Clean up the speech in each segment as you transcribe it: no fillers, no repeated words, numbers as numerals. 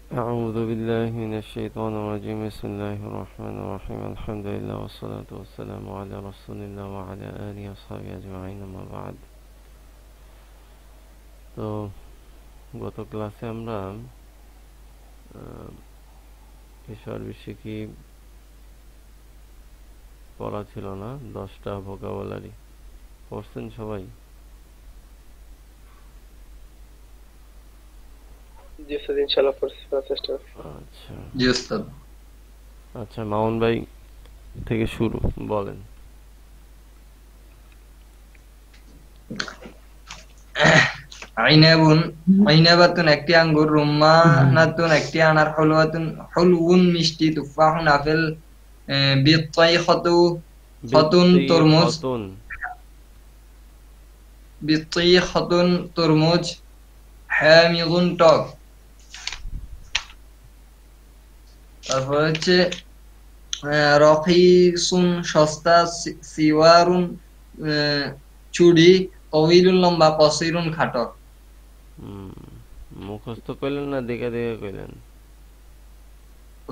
أعوذ بالله من الشيطان الرجيم بسم الله الرحمن الرحيم الحمد لله والصلاة والسلام على رسول الله وعلى آله وصحبه أجمعين أما بعد তো গত ক্লাসে আমরা ঈশ্বর বিশ্বে কি পড়া ছিল না 10টা ভোকাবুলারি পড়ছেন সবাই জি স্যার ইনশাআল্লাহ পড়ার চেষ্টা করছি। আচ্ছা জি ওস্তাদ। আচ্ছা মামুন ভাই থেকে শুরু বলেন আইনাবুন আইনাবাতুন একটি আঙ্গুর, রুম্মানাতুন একটি আনার, হলউন মিষ্টি, তুফাহুন আপেল, বিত্তাইখাতু খাতুন তরমুজ, খতন বিত্তাইখাতুন তরমুজ, হামিদুন টক। তারপর হচ্ছে রখিসুন সস্তা, সিওয়ারুন চুড়ি, তওয়িলুন লম্বা, কসিরুন খাটো। মুখস্থ করলেন না দেখে দেখে কইলেন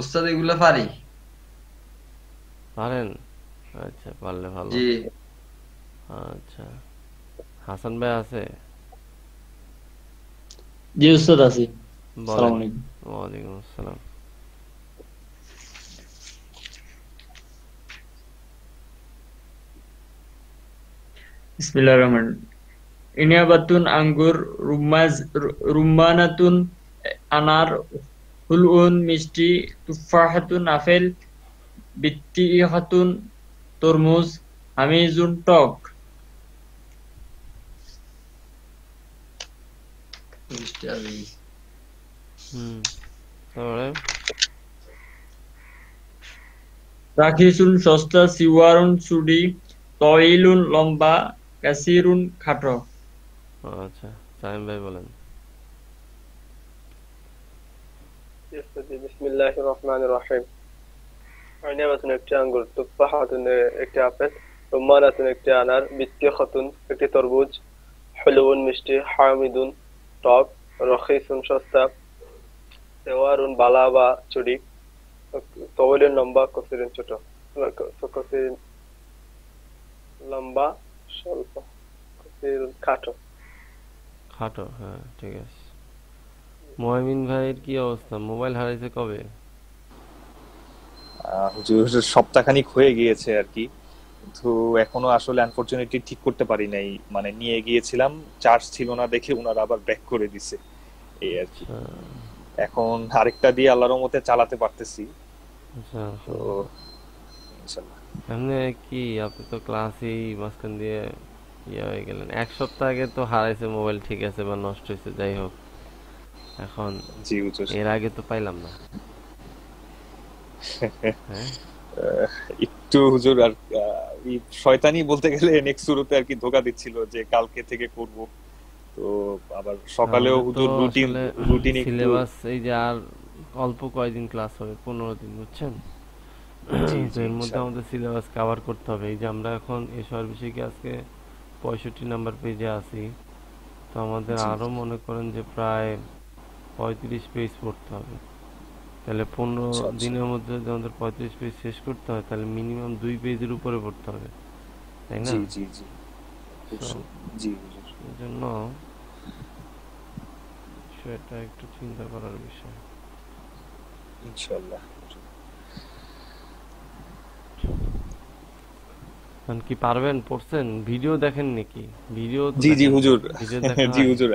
উস্তাদ এগুলো পারি। পারেন আচ্ছা পারলে ভালো জি আচ্ছা হাসান ভাই আছে জি উস্তাদ আছি। বলেন আসসালামু আলাইকুম। ওয়ালাইকুম আসসালাম বিসমিল্লাহির রহমানির রহিম। ইনাবাতুন আঙ্গুর, রুম্মানাতুন আনার, হুলউন মিষ্টি, তুফাহাতুন আপেল, বিত্তিহাতুন তরমুজ, হামিজুন টক। তারপরে রাখিসুন সস্তা, সিওয়ারুন চুড়ি, তওয়িলুন লম্বা, কাসিরুন খাটো। আচ্ছা সাইম ভাই বলেন জি স্যার, জি, বিসমিল্লাহির রহমানির রহিম। আইনাবাতুন একটি আঙ্গুর, তুফাহাতুন একটি আপেল, রুম্মানাতুন একটি আনার, বিত্তিখাতুন একটি তরমুজ, হলউন মিষ্টি, হামিদুন টক, রখিসুন সস্তা, সেওয়ারুন বালা বা চুড়ি, তওয়িলুন লম্বা, কসিরুন ছোট। কসিরুন লম্বা, স্বল্প, কসিরুন খাটো। খাটো হ্যাঁ ঠিক আছে ময়মিন ভাইয়ের কি অবস্থা মোবাইল হারাইছে কবে হুজুর সপ্তাহখানিক হয়ে গিয়েছে আর কি, তো এখনো আসলে আনফরচুনেটলি ঠিক করতে পারি নাই। মানে নিয়ে গিয়েছিলাম, চার্জ ছিল না দেখে ওনারা আবার ব্যাক করে দিছে, এই আর কি। আচ্ছা এখন আরেকটা দিয়ে আল্লাহর রহমতে চালাতে পারতেছি, আচ্ছা তো আলহামদুলিল্লাহ ইনশাল্লাহ। এমনি কি আপনি তো ক্লাসেই মাঝখান দিয়ে ইয়ে হয়ে গেলেন এক সপ্তাহ আগে তো হারাইছে মোবাইল ঠিক আছে বা নষ্ট হয়েছে যাই হোক এখন জি হুজুর। এর আগে তো পাইলাম না হ্যাঁ একটু হুজুর আর এই শয়তানি বলতে গেলে নেক্সট শুরুতে আর কি ধোকা দিচ্ছিল যে কালকে থেকে করব, তো আবার সকালেও আমাদের তো হুজুর রুটিন আসলে রুটিন একটু। সিলেবাস এই যে আর অল্প কয়দিন ক্লাস হবে 15 দিন বুঝছেন জি তো জি এর মধ্যে ইনশাল্লাহ। আমাদের সিলেবাস কভার করতে হবে এই যে আমরা এখন এসব বিষয়ে কি আজকে 65 নাম্বার পেজে আছি তো আমাদের জি আরো মনে করেন যে প্রায় 35 পেজ পড়তে হবে তাহলে পনেরো আচ্ছা আচ্ছা। দিনের মধ্যে যদি আমাদের 35 পেজ শেষ করতে হয় তাহলে মিনিমাম 2 পেজের উপরে পড়তে হবে তাই না জি জি জি তো অবশ্যই। জি হুজুর। এই জন্য সেটা একটু চিন্তা করার বিষয় ইনশাল্লাহ। এখন কি পারবেন পড়ছেন ভিডিও দেখেন নাকি ভিডিও তো জি জি দেখেন হুজুর। ভিডিও দেখা জি হয় হুজুর,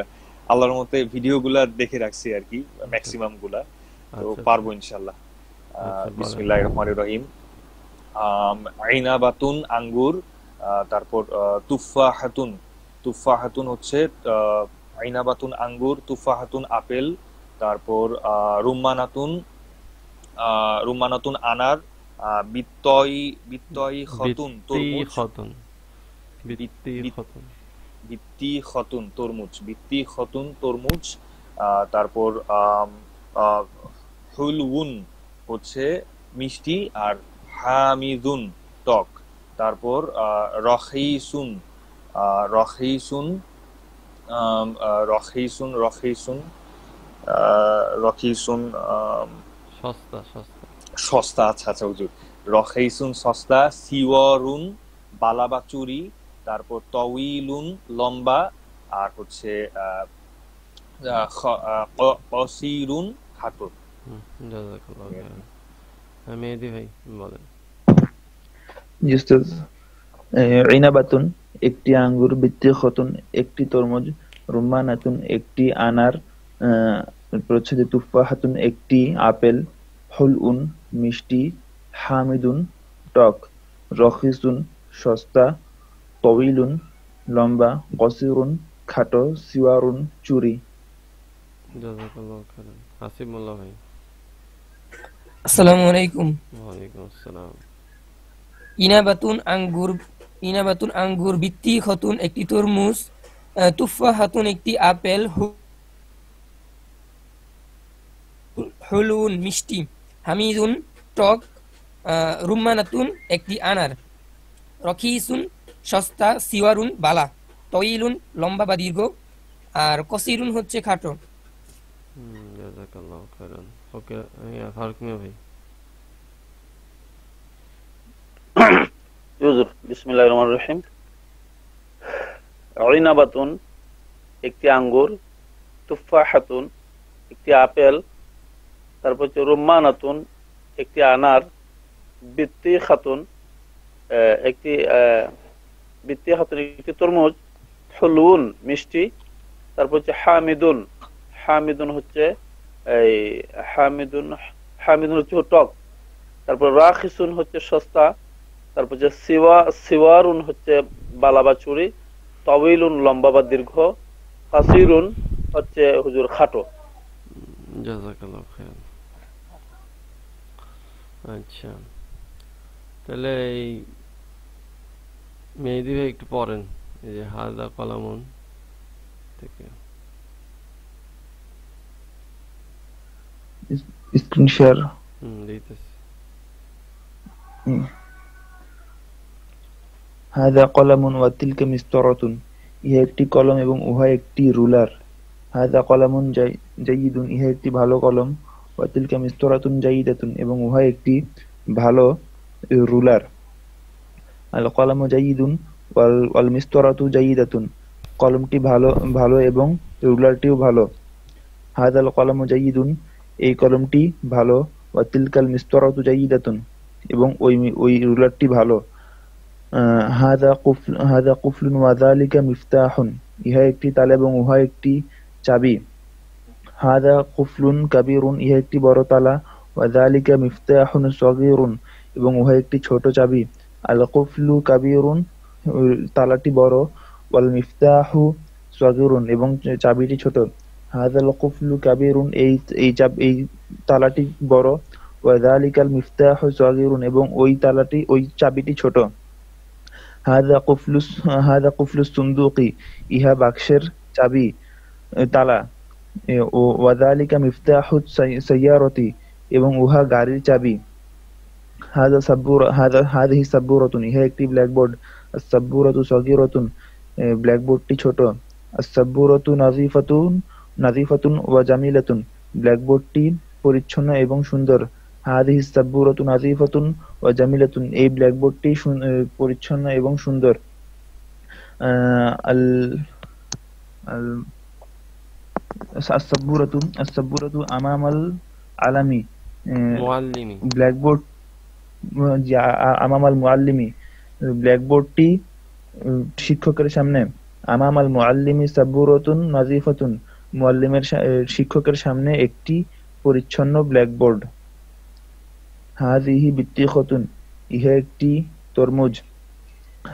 আল্লাহর মতে ভিডিও গুলা দেখে রাখছি আর কি, আচ্ছা ম্যাক্সিমাম গুলা, তো আচ্ছা আচ্ছা পারবো ইনশাল্লাহ। আচ্ছা বলেন বিসমিল্লাহির রহমানির রহিম। আইনাবাতুন আঙ্গুর, তারপর তুফাহাতুন। তুফাহাতুন হচ্ছে আইনাবাতুন আঙ্গুর, তুফাহাতুন আপেল, তারপর রুম্মানাতুন, রুম্মানাতুন আনার, বিত্তই বিত্তই খতুন বৃত্তি তরমুজ, খতন বিত- বৃত্তি বিত- খতন বিত্তি খতুন তরমুজ, বিত্তি খতুন তরমুজ। তারপর আহ, হুলউন হচ্ছে মিষ্টি, আর হামিদুন টক। তারপর রখিসুন, রখিসুন, রখিসুন, রখিসুন, রকিসুন সস্তা সস্তা। সস্তা, আচ্ছা আচ্ছা হুজুর। রকিসুন সস্তা, সিওয়ারুন বালা বা চুরি, তারপর তউইলুন লম্বা, আর হচ্ছে কসিরুন খাটো। জাযাকাল্লাহু খাইরান। মেহেদী ভাই বলেন। জি উস্তাদ। ইনাবাতুন একটি আঙ্গুর, বিত্তিখাতুন একটি তরমুজ, রুম্মানাতুন একটি আনার, তারপর হচ্ছে যে তুফাহাতুন একটি আপেল, হুলউন মিষ্টি, হামিদুন টক, রখিসুন সস্তা, তওয়িলুন লম্বা, কসিরুন খাটো, সিওয়ারুন চুরি। জাযাকাল্লাহু খাইরান। হাসিব মোল্লা ভাই। আসসালামু আলাইকুম। ওয়ালাইকুম আসসালাম। ইনাবাতুন আঙ্গুর, বিত্তিখাতুন একটি তরমুজ, তুফাহাতুন একটি আপেল, হুলুন মিষ্টি, হামিদুন টক, রুম্মানাতুন একটি আনার, রখিসুন সস্তা, সিওয়ারুন বালা, তওয়িলুন লম্বা বা দীর্ঘ, আর কসিরুন হচ্ছে খাটো। জাযাকাল্লাহু খাইরান। ওকে, ফারুক মিয়া ভাই। হুজুর বিসমিল্লাহির রহমানির রহিম। ইনাবাতুন একটি আঙ্গুর, তুফাহাতুন একটি আপেল, তারপর হচ্ছে রুম্মানাতুন একটি আনার, বিত্তিখাতুন একটি তরমুজ, হুলুন মিষ্টি, তারপর হচ্ছে হামিদুন হচ্ছে এই হামিদুন হচ্ছে টক, তারপর রাখিসুন হচ্ছে সস্তা, তারপর হচ্ছে সিওয়ারুন হচ্ছে বালা বা চুরি, তওয়িলুন লম্বা বা দীর্ঘ, কাসিরুন হচ্ছে হুজুর খাটো। জাযাকাল্লাহু খাইরান। আচ্ছা, তাহলে এই মেহেদী ভাই একটু পড়েন, এই যে হাদা কলামুন থেকে। Screen share. দিতেছি। হাদা কলামুন ওয়া তিলকা মিসতারাতুন, ইহা একটি কলম এবং উহা একটি রুলার। হাদা কলামুন জাইয়িদুন, ইহা একটি ভালো কলম, ওয়া তিলকা মিসতারাতুন জাইয়িদাতুন, এবং উহা একটি ভালো রুলার। আল কলামু জাইয়িদুন ওয়াল মিসতারাতু জাইয়িদাতুন, কলমটি ভালো এবং রুলারটিও ভালো। হাদাল কলামু জাইয়িদুন, এই কলমটি ভালো, ওয়া তিলকাল মিসতারাতু জাইয়িদাতুন, এবং ওই রুলারটি ভালো। হাদা কুফলুন ওয়া যালিকা মিফতাহুন, ইহা একটি তালা এবং উহা একটি চাবি। হাদা কুফলুন কাবীরুন, ইহা একটি বড় তালা, ওয়া যালিকা মিফতাহুন সগীরুন, এবং উহা একটি ছোট চাবি। আল কুফলু কাবীরুন, তালাটি বড়, ওয়াল মিফতাহু সগীরুন, এবং চাবিটি ছোট। হাদাল কুফলু কাবীরুন, এই তালাটি বড়, ওয়া যালিকাল মিফতাহু সগীরুন, এবং ওই চাবিটি ছোট। হাদা কুফলুস সুন্দুকি, ইহা বাক্সের চাবি তালা। ওয়া যালিকা মিফতাহুস সাইয়ারাতি, এবং উহা গাড়ির চাবি। হাদিহি সাব্বুরাতুন, ইহা একটি ব্ল্যাকবোর্ড। আস-সাব্বুরাতু সগীরাতুন, ব্ল্যাকবোর্ডটি ছোট। আস-সাব্বুরাতু নাযিফাতুন ওয়া জামিলাতুন, ব্ল্যাকবোর্ডটি পরিচ্ছন্ন এবং সুন্দর। হাদিহি সাব্বুরাতু নাযিফাতুন ওয়া জামিলাতুন, এই ব্ল্যাকবোর্ডটি পরিচ্ছন্ন এবং সুন্দর। আস-সাব্বুরাতু আমামাল আলামি, মুআল্লিমি, ব্ল্যাকবোর্ড আমামাল মুআল্লিমি, ব্ল্যাকবোর্ডটি শিক্ষকের সামনে। আমামাল মুআল্লিমি সাব্বুরাতুন নাযিফাতুন, শিক্ষকের সামনে একটি পরিচ্ছন্ন ব্ল্যাকবোর্ড। হাযিহি বিত্তিখাতুন, ইহা একটি তরমুজ।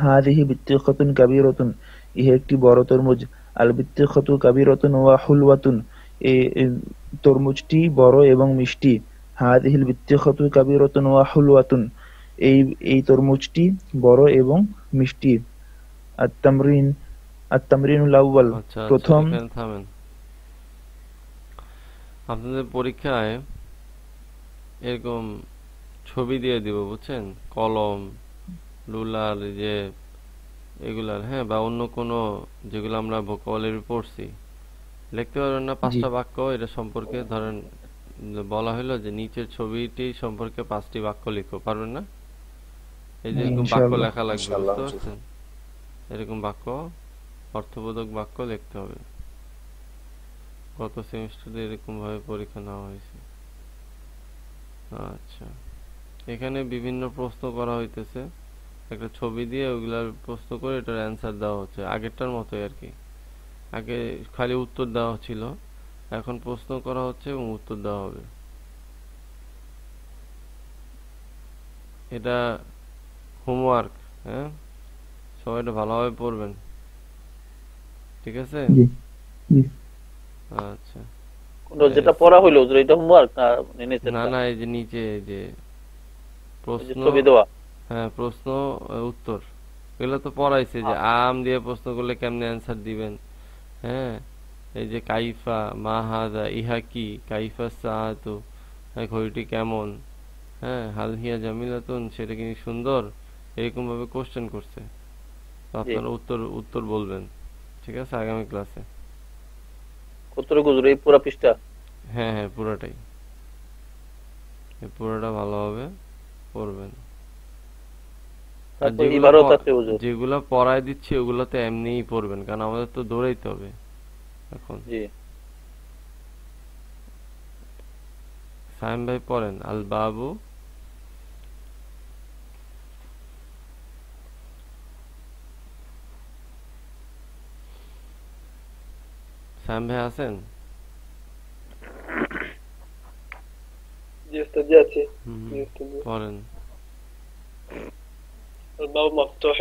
হাযিহি বিত্তিখাতুন কাবীরাতুন, ইহা একটি বড় তরমুজ। আল বিত্তিখাতু কাবীরাতুন ওয়া হুলওয়াতুন, এই তরমুজটি বড় এবং মিষ্টি। হাযিহিল বিত্তিখাতু কাবীরাতুন ওয়া হুলওয়াতুন, এই তরমুজটি বড় এবং মিষ্টি। আত-তামরিনুল আউয়াল, আচ্ছা প্রথম। এখানে থামেন। আপনাদের পরীক্ষায় এরকম ছবি দিয়ে দিব, বুঝছেন? কলম, রুলার, যে এগুলার, হ্যাঁ, বা অন্য কোনো যেগুলো আমরা ভোকাবুলারি পড়ছি, লিখতে পারবেন না জি 5টা বাক্য এটা সম্পর্কে? ধরেন বলা হলো যে নিচের ছবিটি সম্পর্কে 5টি বাক্য লিখো, পারবেন না? এই যে জি এরকম বাক্য ইনশাআল্লাহ। লেখা লাগবে, ইনশাআল্লাহ বুঝতে হুজুর। পারছেন? এরকম বাক্য, অর্থবোধক বাক্য লিখতে হবে। গত সেমিস্টারে এরকম ভাবে পরীক্ষা নেওয়া হয়েছে। আচ্ছা, এখানে বিভিন্ন প্রশ্ন করা হইতেছে, একটা ছবি দিয়ে ওগুলার প্রশ্ন করে এটার অ্যান্সার দেওয়া হচ্ছে, আগেরটার মতোই আর কি। আগে খালি উত্তর দেওয়া ছিল, এখন প্রশ্ন করা হচ্ছে এবং উত্তর দেওয়া হবে। এটা হোমওয়ার্ক, হ্যাঁ, সবাই এটা ভালোভাবে পড়বেন, ঠিক আছে? জি জি আচ্ছা, যেটা পড়া হইলো হুজুর, এটা হোমওয়ার্ক না না নিচেরটা? না, এই যে নিচে এই যে ওই যে প্রশ্ন, ছবি দেওয়া। হ্যাঁ প্রশ্ন উত্তর, এগুলো তো পড়াইছে যে আম দিয়ে প্রশ্ন করলে কেমনে অ্যান্সার দিবেন। হ্যাঁ, এই যে কাইফা মা হাদা, ইহা কি, কাইফা সাআতু, ঘড়িটি কেমন, হ্যাঁ, হাল হিয়া জামিলাতুন, সেটা কি সুন্দর, এরকম ভাবে কোশ্চেন করছে। তো জি, আপনারা উত্তর উত্তর বলবেন, ঠিক আছে, আগামী ক্লাসে। কতটুকু হুজুর এই পুরা পৃষ্ঠা? হ্যাঁ হ্যাঁ, পুরোটাই, এই পুরোটা ভালোভাবে পড়বেন। আর তারপর ইবারত আছে হুজুর। যেগুলা পড়ায় দিচ্ছি ওগুলো তো এমনিই পড়বেন, কারণ আমাদের তো দৌড়াইতে হবে এখন। জি, সাইম ভাই পড়েন, আল বাবু। সাইম ভাই আছেন? জি উস্তাদ, জি আছি। হুম, জি উস্তাদ, জি। পড়েন। الباب مفتوح.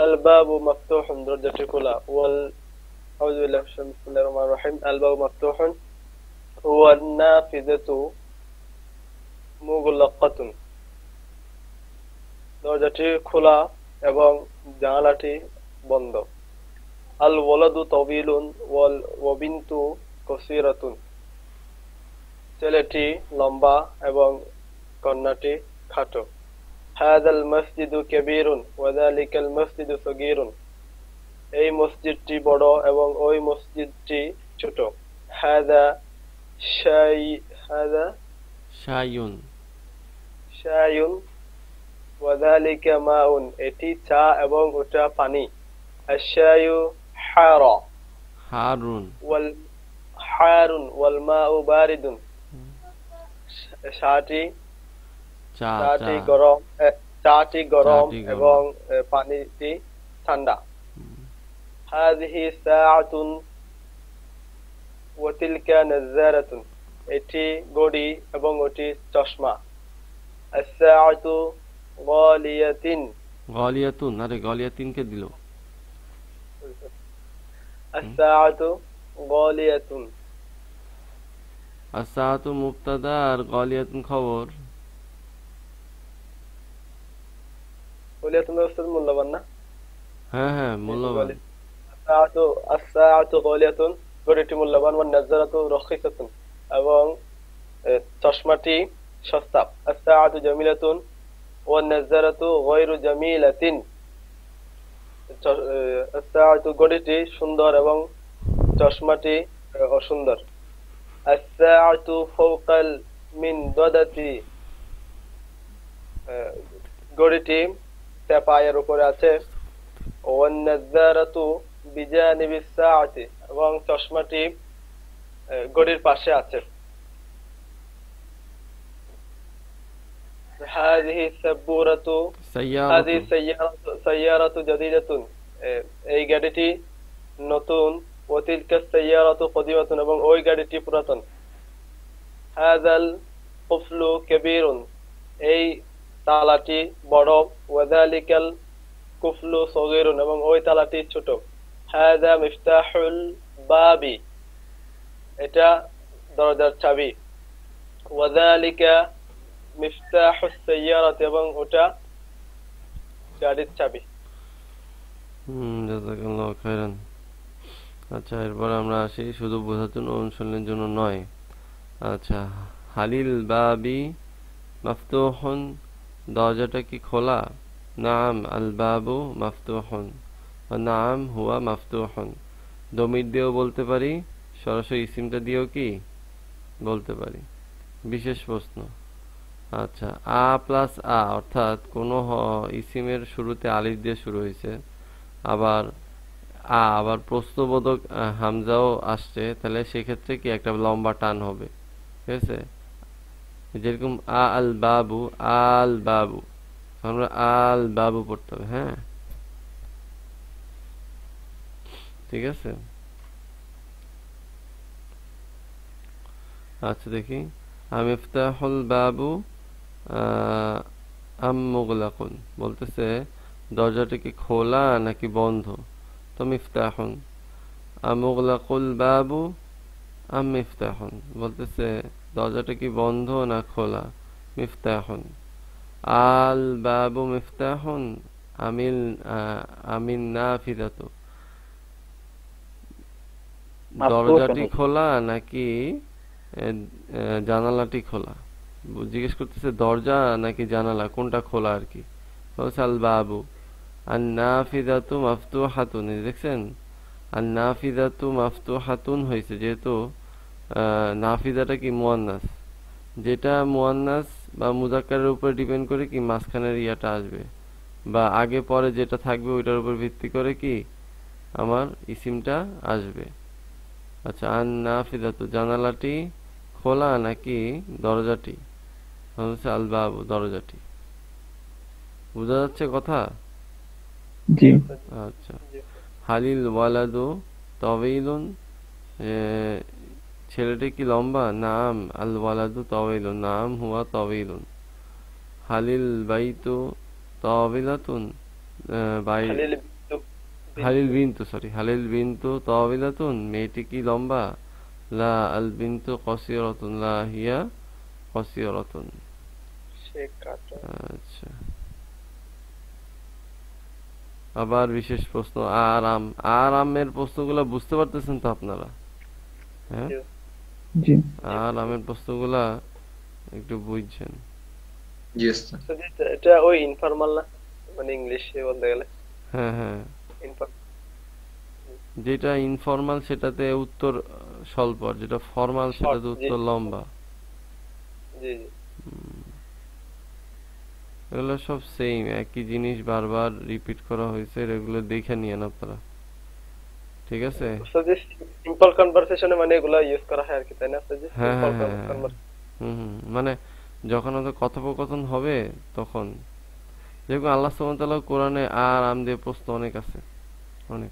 الباب مفتوح، দরজাটি খোলা। أعوذ بالله من الشيطان، بسم الله الرحمن الرحيم. الباب مفتوح والنافذة مغلقة. দরজাটি খোলা এবং জানালাটি বন্ধ। আল ওয়ালাদু তাওয়িলুন ওয়া বিনতু কসীরাতুন। ছেলেটি লম্বা এবং কন্যাটি খাটো। হাযাল মসজিদু কাবীরুন ওয়া যালিকাল মসজিদু সগীরুন। এই মসজিদটি বড় এবং ওই মসজিদটি ছোট। হাযা শায়ুন, শায়ুন ওয়া যালিকা মাউন। এটি চা এবং ওটা পানি। আশ-শায়ু হারা হারুন, ওয়াল হারুন ওয়াল মাউ বারিদুন। চাটি চা, চাটি চা, গরম, চাটি গরম চাটি গরম। এবং পানিটি ঠান্ডা। হাযিহি সাআতুন ওয়া তিলকা নাযারাতুন। এটি ঘড়ি এবং ওটি চশমা। আস-সাআতু গালিয়াতিন। গলিয়াতুন, আরে গলিয়াতিনকে দিল। আস-সাআতু গালিয়াতুন। আসাতু মুবতাদা আর গলিয়াতুন খবর। গালিয়াতুন উস্তাদ মূল্যবান না? হ্যাঁ হ্যাঁ, মূল্যবান। আস-সাআতু গালিয়াতুন, ঘড়িটি মূল্যবান। ওয়ান নাযারাতু রাখিসাতুন, এবং চশমাটি সস্তা। আস-সাআতু জামিলাতুন ওয়ান নাযারাতু গায়রু জামিলাতিন। আস-সাআতু ঘড়িটি সুন্দর এবং চশমাটি অসুন্দর। আস-সাআতু ফাওকাল মিনদাদাতি। ঘড়িটি পায়ের উপরে আছে। ওয়ান নাযারাতু বিজানিবিস সাআতি, এবং চশমাটি ঘড়ির পাশে আছে। হাযিহি সাব্বুরাতু হাযিহি সাইয়ারাতু জাদীদাতুন। এই গাড়িটি নতুন। ওয়া তিলকা সাইয়ারাতু কদিমাতুন, এবং ওই গাড়িটি পুরাতন। হাযাল কুফলু কাবীরুন। এই তালাটি বড়। ওয়া যালিকাল কুফলু সগীরুন, এবং ওই তালাটি ছোট। হাযা মিফতাহুল বাবি। এটা দরজার চাবি। ওয়া যালিকা মিফতাহুস সাইয়ারাতি, এবং ওটা গাড়ির চাবি। জাযাকাল্লাহু খাইরান। আচ্ছা, এরপর আমরা আসি শুধু বোঝার জন্য, অনুশীলনের জন্য নয়। আচ্ছা, হালিল বাবি মাফতুহুন, দরজাটা কি খোলা? নাম আল বাবু মাফতুহুন, নাম হুয়া মাফতুহুন, দমির দিয়েও বলতে পারি, সরাসরি ইসিমটা দিয়েও কি বলতে পারি। বিশেষ প্রশ্ন। আচ্ছা, আ প্লাস আ অর্থাৎ কোনো ইসিমের শুরুতে আলিফ দিয়ে শুরু হয়েছে, আবার আবার প্রশ্নবোধক হামজাও আসছে, তাহলে সেক্ষেত্রে কি একটা লম্বা টান হবে, ঠিক আছে? যেরকম আল বাবু, আল বাবু, আমরা আল বাবু পড়তে হবে। হ্যাঁ, ঠিক আছে। আচ্ছা দেখি, আমিফতাহুল বাবু আম মুগলাকুন, বলতেছে দরজাটা কি খোলা নাকি বন্ধ? তো মিফতাহুন। আমুগলাকুল বাবু আম মিফতাহুন, বলতেছে দরজাটা কি বন্ধ না খোলা? মিফতাহুন। আল বাবু মিফতাহুন আমিন নাফিদাতু, দরজাটি খোলা নাকি জানালাটি খোলা? জিজ্ঞেস করতেছে দরজা নাকি জানালা, কোনটা খোলা আর কি। বলছে আল বাবু আন নাফিদাতু মাফতুহাতুন, দেখছেন আন নাফিদাতু মাফতুহাতুন হয়েছে, যেহেতু নাফিদাটা কি মুয়ান্নাস, যেটা মুয়ান্নাস বা মুজাক্কারের উপর ডিপেন্ড করে কি মাঝখানের ইয়াটা আসবে, বা আগে পরে যেটা থাকবে ওইটার উপর ভিত্তি করে কি আমার ইসিমটা আসবে। আচ্ছা, আন নাফিদাতু, জানালাটি খোলা নাকি দরজাটি? হচ্ছে আল বাবু, দরজাটি। বুঝা যাচ্ছে কথা? জি। আচ্ছা, হালিল ওয়ালাদু তাওয়িলুন, ছেলেটি কি লম্বা? নাম আল ওয়ালাদু তাওয়িলুন, নাম হুয়া তাওয়িলুন। হালিল বাইতু তাওয়িলাতুন, হালিল বিনতু, সরি, হালিল বিনতু তাওয়িলাতুন, মেয়েটি কি লম্বা? লা আল বিনতু কসিরাতুন, লা হিয়া কসিরাতুন। আচ্ছা, আবার বিশেষ প্রশ্ন, আরাম। আরামের প্রশ্নগুলো বুঝতে পারতেছেন তো আপনারা? হ্যাঁ, জি। আরামের প্রশ্নগুলা একটু বুঝছেন? জি ওস্তাদ। এটা ওই ইনফর্মাল না, মানে ইংলিশে বলতে গেলে। হ্যাঁ হ্যাঁ, যেটা ইনফর্মাল সেটাতে উত্তর স্বল্প, আর যেটা ফর্মাল সেটাতে উত্তর লম্বা। জি জি, এগুলো সব সেম, একই জিনিস বারবার রিপিট করা হয়েছে, এগুলো দেখে নিয়েন আপনারা, ঠিক আছে? সিম্পল কনভারসেশনে মানে এগুলো ইউজ করা হয় আর কি, তাই না? হ্যাঁ হ্যাঁ, মানে যখন আমাদের কথোপকথন হবে তখন, যেরকম আল্লাহ সুবহানাহু ওয়া তাআলা কোরআনে আরাম দিয়ে প্রশ্ন অনেক আছে, অনেক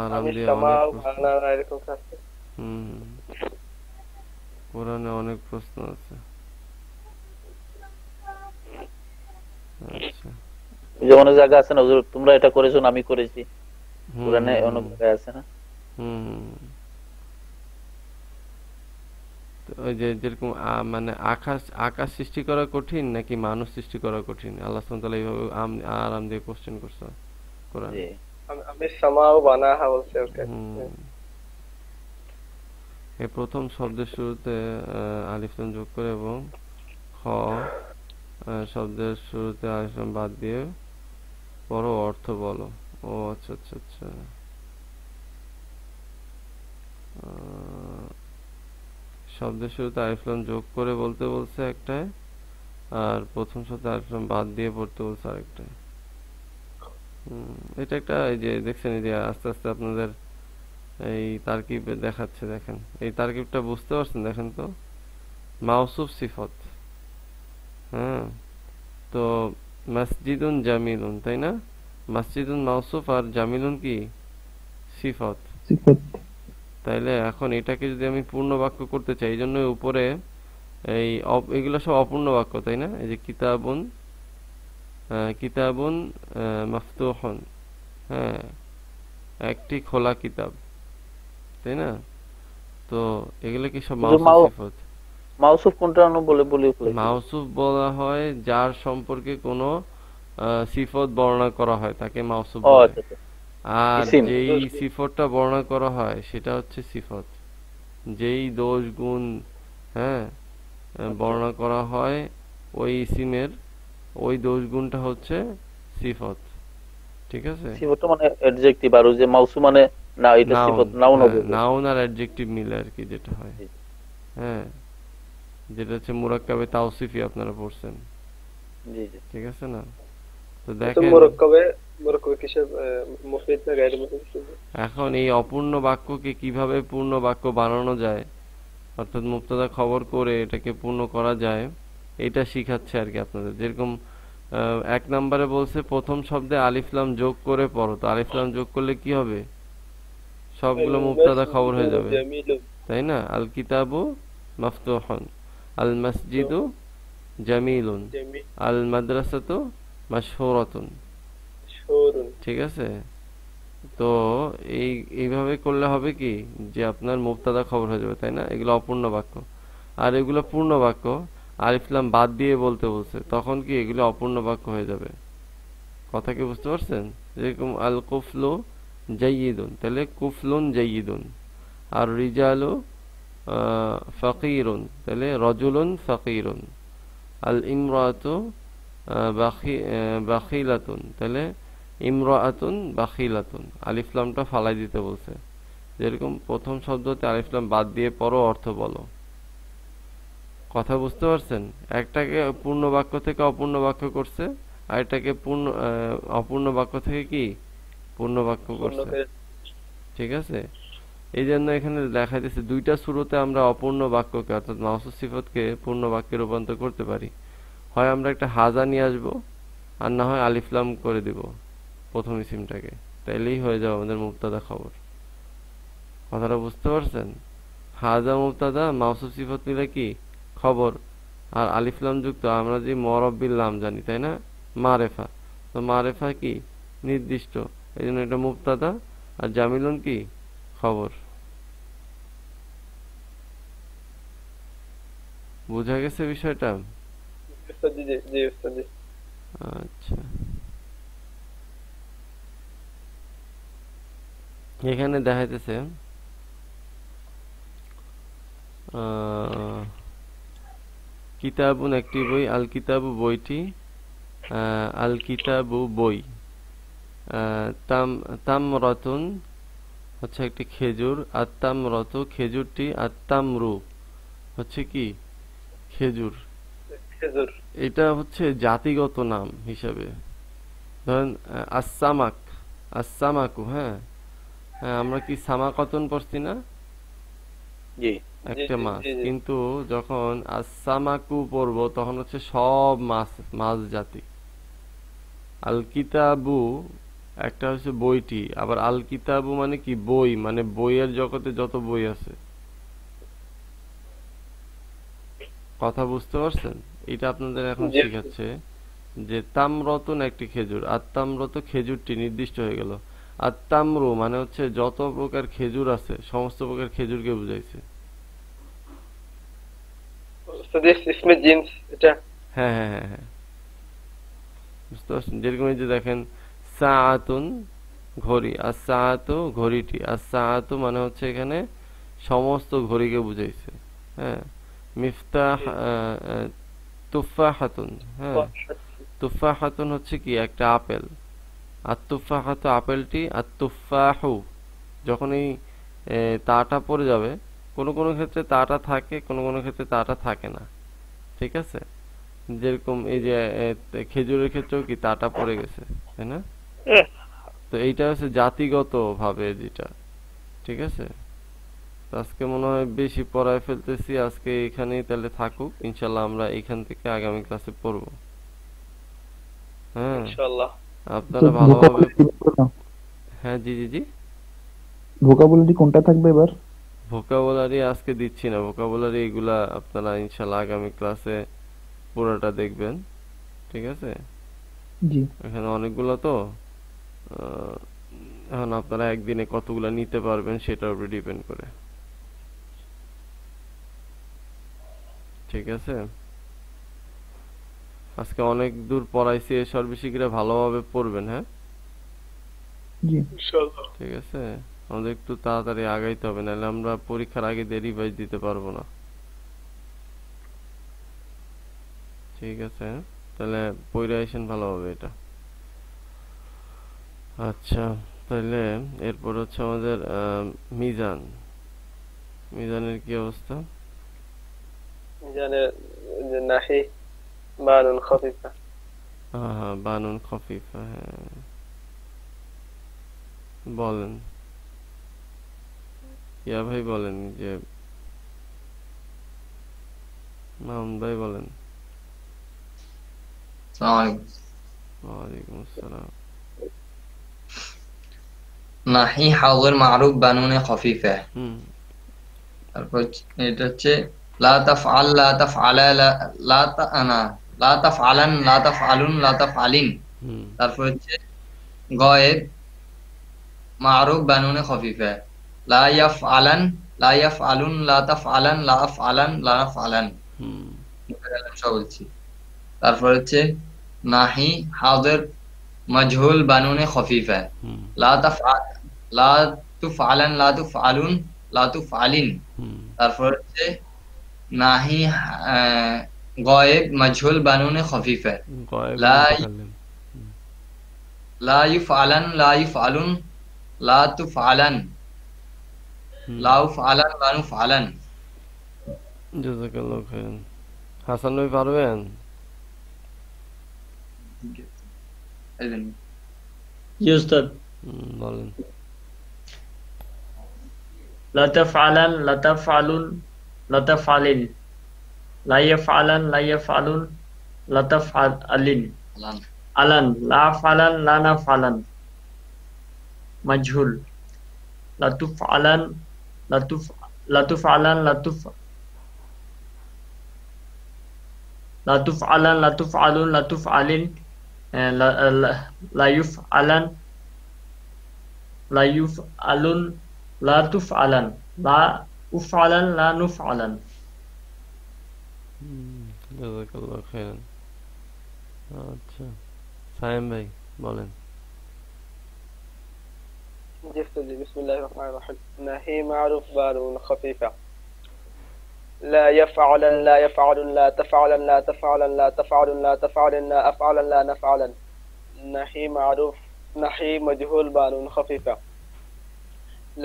আরাম দিয়ে অনেক প্রশ্ন। কোরআনে অনেক প্রশ্ন আছে। আচ্ছা, যেমন জায়গা আছে না হুজুর, তোমরা এটা করেছো না আমি করেছি, কোরআনে অনেক জায়গা আছে না? ওই যে যেরকম মানে আকাশ সৃষ্টি করা কঠিন নাকি মানুষ সৃষ্টি করা কঠিন, আল্লাহ সুবহানাহু ওয়া তাআলা এইভাবে আরাম দিয়ে কোশ্চেন করছে কোরআনে। আমি সামাও বানাহা বলছি ওকে। এই প্রথম শব্দের শুরুতে আলিফ লাম যোগ করে এবং খ শব্দের শুরুতে আলিফ লাম বাদ দিয়ে পড়ো, অর্থ বলো। ও আচ্ছা আচ্ছা আচ্ছা, শব্দের শুরুতে আলিফ লাম যোগ করে বলতে বলছে একটায়, আর প্রথম শব্দে আলিফ লাম বাদ দিয়ে পড়তে বলছে আরেকটায়। এটা একটা, এই যে দেখছেন, এই যে আস্তে আস্তে আপনাদের এই তারকিব দেখাচ্ছে, দেখেন এই তারকিবটা বুঝতে পারছেন? দেখেন তো, মাউসুফ সিফত, হ্যাঁ, তো মসজিদুন জামিলুন, তাই না? মসজিদুন মাউসুফ আর জামিলুন কি সিফত। তাইলে এখন এটাকে যদি আমি পূর্ণ বাক্য করতে চাই, এই জন্য উপরে এই এগুলো সব অপূর্ণ বাক্য, তাই না? এই যে কিতাবুন, কিতাবুন মাফতুহুন, হ্যাঁ, একটি খোলা কিতাব, তাই না? তো এগুলো কি সব মাউসুফ সিফত? মাউসুফ কোনটা বলে মাউসুফ বলা হয় যার সম্পর্কে কোনো সিফত বর্ণনা করা হয় তাকে মাউসুফ বলে, আর যেই সিফতটা বর্ণনা করা হয় সেটা হচ্ছে সিফত। যেই দোষ গুণ, হ্যাঁ, বর্ণনা করা হয় ওই ইসিমের, ওই দোষ গুণটা হচ্ছে সিফত, ঠিক আছে? সিফত মানে অ্যাডজেক্টিভ, আর ওই যে মাউসু মানে না, এটা নাউন, সিফত, নাউন হবে। নাউন আর অ্যাডজেক্টিভ মিলে আর কি যেটা হয়। হ্যাঁ, যেটা হচ্ছে মুরাক্কাবে তাওসিফি আপনারা পড়ছেন, জি জি। ঠিক আছে না? তো তো দেখেন মুরাক্কাবে কিসের মুফিদ না গায়র মুফিদ? এখন এই অপূর্ণ বাক্যকে কিভাবে পূর্ণ বাক্য বানানো যায়, অর্থাৎ মুবতাদা খবর করে এটাকে পূর্ণ করা যায়, এটা শিখাচ্ছে আর কি আপনাদের। যেরকম 1 নম্বরে বলছে প্রথম শব্দে আলিফ লাম যোগ করে পড়ো, তো আলিফ লাম যোগ করলে কি হবে? সবগুলো মুবতাদা খবর হয়ে যাবে, তাই না? আল কিতাবু মাফতুহুন, আল মসজিদু জামিলুন, আল মাদ্রাসাতু মাশহুরাতুন, ঠিক আছে? তো এইভাবে করলে হবে কি যে আপনার মুবতাদা খবর হয়ে যাবে, তাই না? এগুলো অপূর্ণ বাক্য। আর এগুলো পূর্ণ বাক্য, আলিফ লাম বাদ দিয়ে বলতে বলছে, তখন কি এগুলো অপূর্ণ বাক্য হয়ে যাবে। কথা কি বুঝতে পারছেন? যেরকম আল কুফলু জাইয়িদুন, তাহলে কুফলুন জাইয়িদুন। আর রিজালু ফাকিরুন, তাহলে রজুলুন ফাকিরুন। আল ইমরাতু বাখিলাতুন, তাহলে ইমরাআতুন বাখিলাতুন। আলিফ লামটা ফালাই দিতে বলছে। যেরকম প্রথম শব্দতে আলিফ লাম বাদ দিয়ে পরও অর্থ বলো। কথা বুঝতে পারছেন? একটাকে পূর্ণ বাক্য থেকে অপূর্ণ বাক্য করছে, আর এটাকে অপূর্ণ বাক্য থেকে কি পূর্ণ বাক্য করছে, ঠিক আছে? এই জন্য এখানে দেখা যাচ্ছে দুইটা শুরুতে আমরা অপূর্ণ বাক্যকে অর্থাৎ মাউসুফ সিফতকে পূর্ণ বাক্যে রূপান্তর করতে পারি। হয় আমরা একটা হাজা নিয়ে আসবো, আর না হয় আলিফ লাম করে দিব প্রথম ইসিমটাকে, তাইলেই হয়ে যাবে আমাদের মুবতাদা খবর। কথাটা বুঝতে পারছেন? হাজা মুবতাদা, মাউসুফ সিফত মিলে কি খবর, আর আলিফ লাম যুক্ত আমরা যে মরব্বিল লাম জানি, তাই না? মারেফা, তো মারেফা কি নির্দিষ্ট, এই জন্য এটা মুবতাদা, আর জামিলুন কি খবর। বুঝা গেছে বিষয়টা? আচ্ছা, এখানে দেখাইতেছে কিতাবুন একটি বই, আল কিতাবু বইটি, আল কিতাবু বই, তামরাতুন হচ্ছে একটি খেজুর, আত্তামরত খেজুরটি, আত্তামরু হচ্ছে কি খেজুর। এটা হচ্ছে জাতিগত নাম হিসাবে। ধরেন আসসামাক, আসসামাকু, হ্যাঁ আমরা কি সামাকাতুন পড়ছি না, একটা মাছ, কিন্তু যখন আসসামাকু পড়ব তখন হচ্ছে সব মাছ জাতি। আল কিতাবু একটা হচ্ছে বইটি, আবার আল কিতাবু মানে কি বই, মানে বইয়ের জগতে যত বই আছে। কথা বুঝতে পারছেন? এটা আপনাদের এখন শিখাচ্ছে যে তামরতন একটি খেজুর, আর তামরত খেজুরটি নির্দিষ্ট হয়ে গেল। আর তামরু মানে হচ্ছে যত প্রকার খেজুর আছে সমস্ত প্রকার খেজুরকে বুঝাইছে। হ্যাঁ হ্যাঁ হ্যাঁ হ্যাঁ, বুঝতে পারছেন? যেরকম এই যে দেখেন সাআতুন ঘড়ি, আর সাআতু ঘড়িটি, আর সাআতু মানে হচ্ছে এখানে সমস্ত ঘড়িকে বুঝাইছে। হ্যাঁ, মিফতাহ তুফাহাতুন, হ্যাঁ তুফাহাতুন হচ্ছে কি একটা আপেল, আর তুফাহাতু আপেলটি, আর তুফাহু যখন এই তাটা পড়ে যাবে, কোন কোন ক্ষেত্রে তাটা থাকে, কোন কোন ক্ষেত্রে তাটা থাকে না, ঠিক আছে? যেরকম এই যে খেজুরের ক্ষেত্রেও কি তাটা পড়ে গেছে, তাই না? তো এইটা হচ্ছে জাতিগত ভাবে যেটা, ঠিক আছে? আজকে মনে হয় বেশি পড়ায় ফেলতেছি, আজকে এখানেই তাহলে থাকুক, ইনশাল্লাহ আমরা এখান থেকে আগামী ক্লাসে পড়বো। হ্যাঁ আপনারা ভালোভাবে, হ্যাঁ জি জি জি। ভোকাবুলারি কোনটা থাকবে এবার? ভোকাবুলারি আজকে দিচ্ছি না, ভোকাবুলারি এগুলা আপনারা ইনশাল্লাহ আগামী ক্লাসে পুরোটা দেখবেন, ঠিক আছে? জি, এখানে অনেকগুলো তো, এখন আপনারা একদিনে কতগুলা নিতে পারবেন সেটার উপরে ডিপেন্ড করে, ঠিক আছে? আজকে অনেক দূর পড়াইছি, সর্বশিক্ষিরা ভালোভাবে পড়বেন, হ্যাঁ জি, ঠিক আছে? আমাদের একটু তাড়াতাড়ি আগাইতে হবে, নাহলে আমরা পরীক্ষার আগে দিয়ে রিভাইজ দিতে পারবো না, ঠিক আছে? তাহলে পড়ে আসেন ভালোভাবে এটা। আচ্ছা, তাহলে এরপর হচ্ছে আমাদের মিজান। মিজানের কি অবস্থা? জানে যে নাহি বানুন খফিফা। হ্যাঁ, বানুন খফিফা, হ্যাঁ বলেন, ইয়া ভাই বলেন, যে মামুন ভাই বলেন। ওয়ালাইকুম আসসালাম। নাহি হাউজের মারুফ বানুনে খফিফা। হুম, তারপর এটা হচ্ছে লা তাফআল লা তাফআলা লা তাআনা লা তাফআলান লা তাফআলুন লা তাফআলিন। হুম, তারপর হচ্ছে গায়েব মারুফ বানুনে খফিফা লা ইয়াফআলান লা ইয়াফআলুন লা তাফআলান লা আফআলান লা নাফআলান। হুম, সব বলছি। তারপর হচ্ছে নাহি হাউজের মাজহুল বানুনে খফিফা হুম, লা তাফআল লা তুফআলান লা তুফআলুন লা তুফআলিন। হুম, তারপর হচ্ছে নাহি গায়েব মাজহুল বানুনে খফিফা গায়েব লা মুতাকাল্লিম। লা ইউফআলান লা ইউফআলুন লা তুফআলান হুম, লা উফআলান লা নুফআলান। জাযাকাল্লাহু খাইরান। হাসান ভাই পারবেন? জি উস্তাদ। বলেন। লা তাফআলান লা তাফআলুন লা তাফআলিন লা ইয়াফআলান লা ইয়াফআলুন লা তাফআলিন আলান লা আফআলান লা নাফআলান মাজহুল লা তুফআলান লা তুফআলান লা তুফআলান লা তুফআলুন লা তুফআলিন লা ইউফআলান লা ইউফআলুন লা তুফআলান লা উফআলান লা নুফআলান। জাযাকাল্লাহু খাইরান। আচ্ছা, সায়েম ভাই বলেন। بسم الله الرحمن الرحيم. نهي معروف بانون خفيفة. لا يفعل لا يفعل لا تفعل لا تفعل لا تفعل لا تفعل لا أفعل لا نفعل. نهي معروف نهي مجهول بانون خفيفة.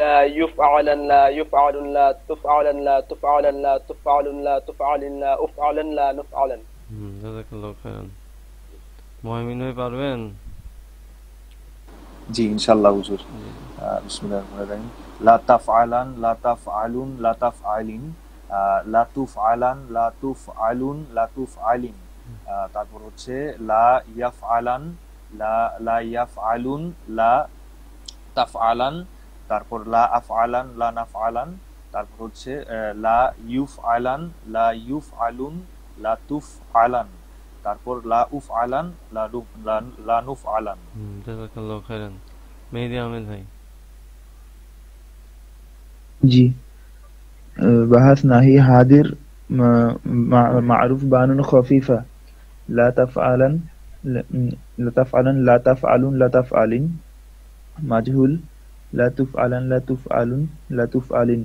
لا يفعل لا يفعل لا تفعل لا تفعل لا تفعل لا تفعل لا أفعل لا نفعل. জাযাকাল্লাহু খাইরান। মুহাইমিন ভাই পারবেন? জি ইনশাআল্লাহ হুজুর। বিসমিল্লাহির রহমানির রহিম। লা তাফআলান লা তাফআলুন লা তাফআলিন লা তুফআলান লা তুফআলুন লা তুফআলিন। তারপর হচ্ছে লা ইয়াফআলান লা ইয়াফআলুন লা তাফআলান। তারপর লা আফআলান লা নাফআলান। তারপর হচ্ছে লা ইউফআলান লা ইউফআলুন লা তুফআলান। তারপর লা উফআলান লা নুফআলান। জাযাকাল্লাহু খাইরান। মেহেদী আহমেদ ভাই। জি, বাহাস নাহি হাদির মারুফ বানুন খফিফা লা তাফআলান লা তাফআলান লা তাফআলুন লা তাফআলিন মাজহুল লা তুফআলান লা তুফআলুন লা তুফআলিন।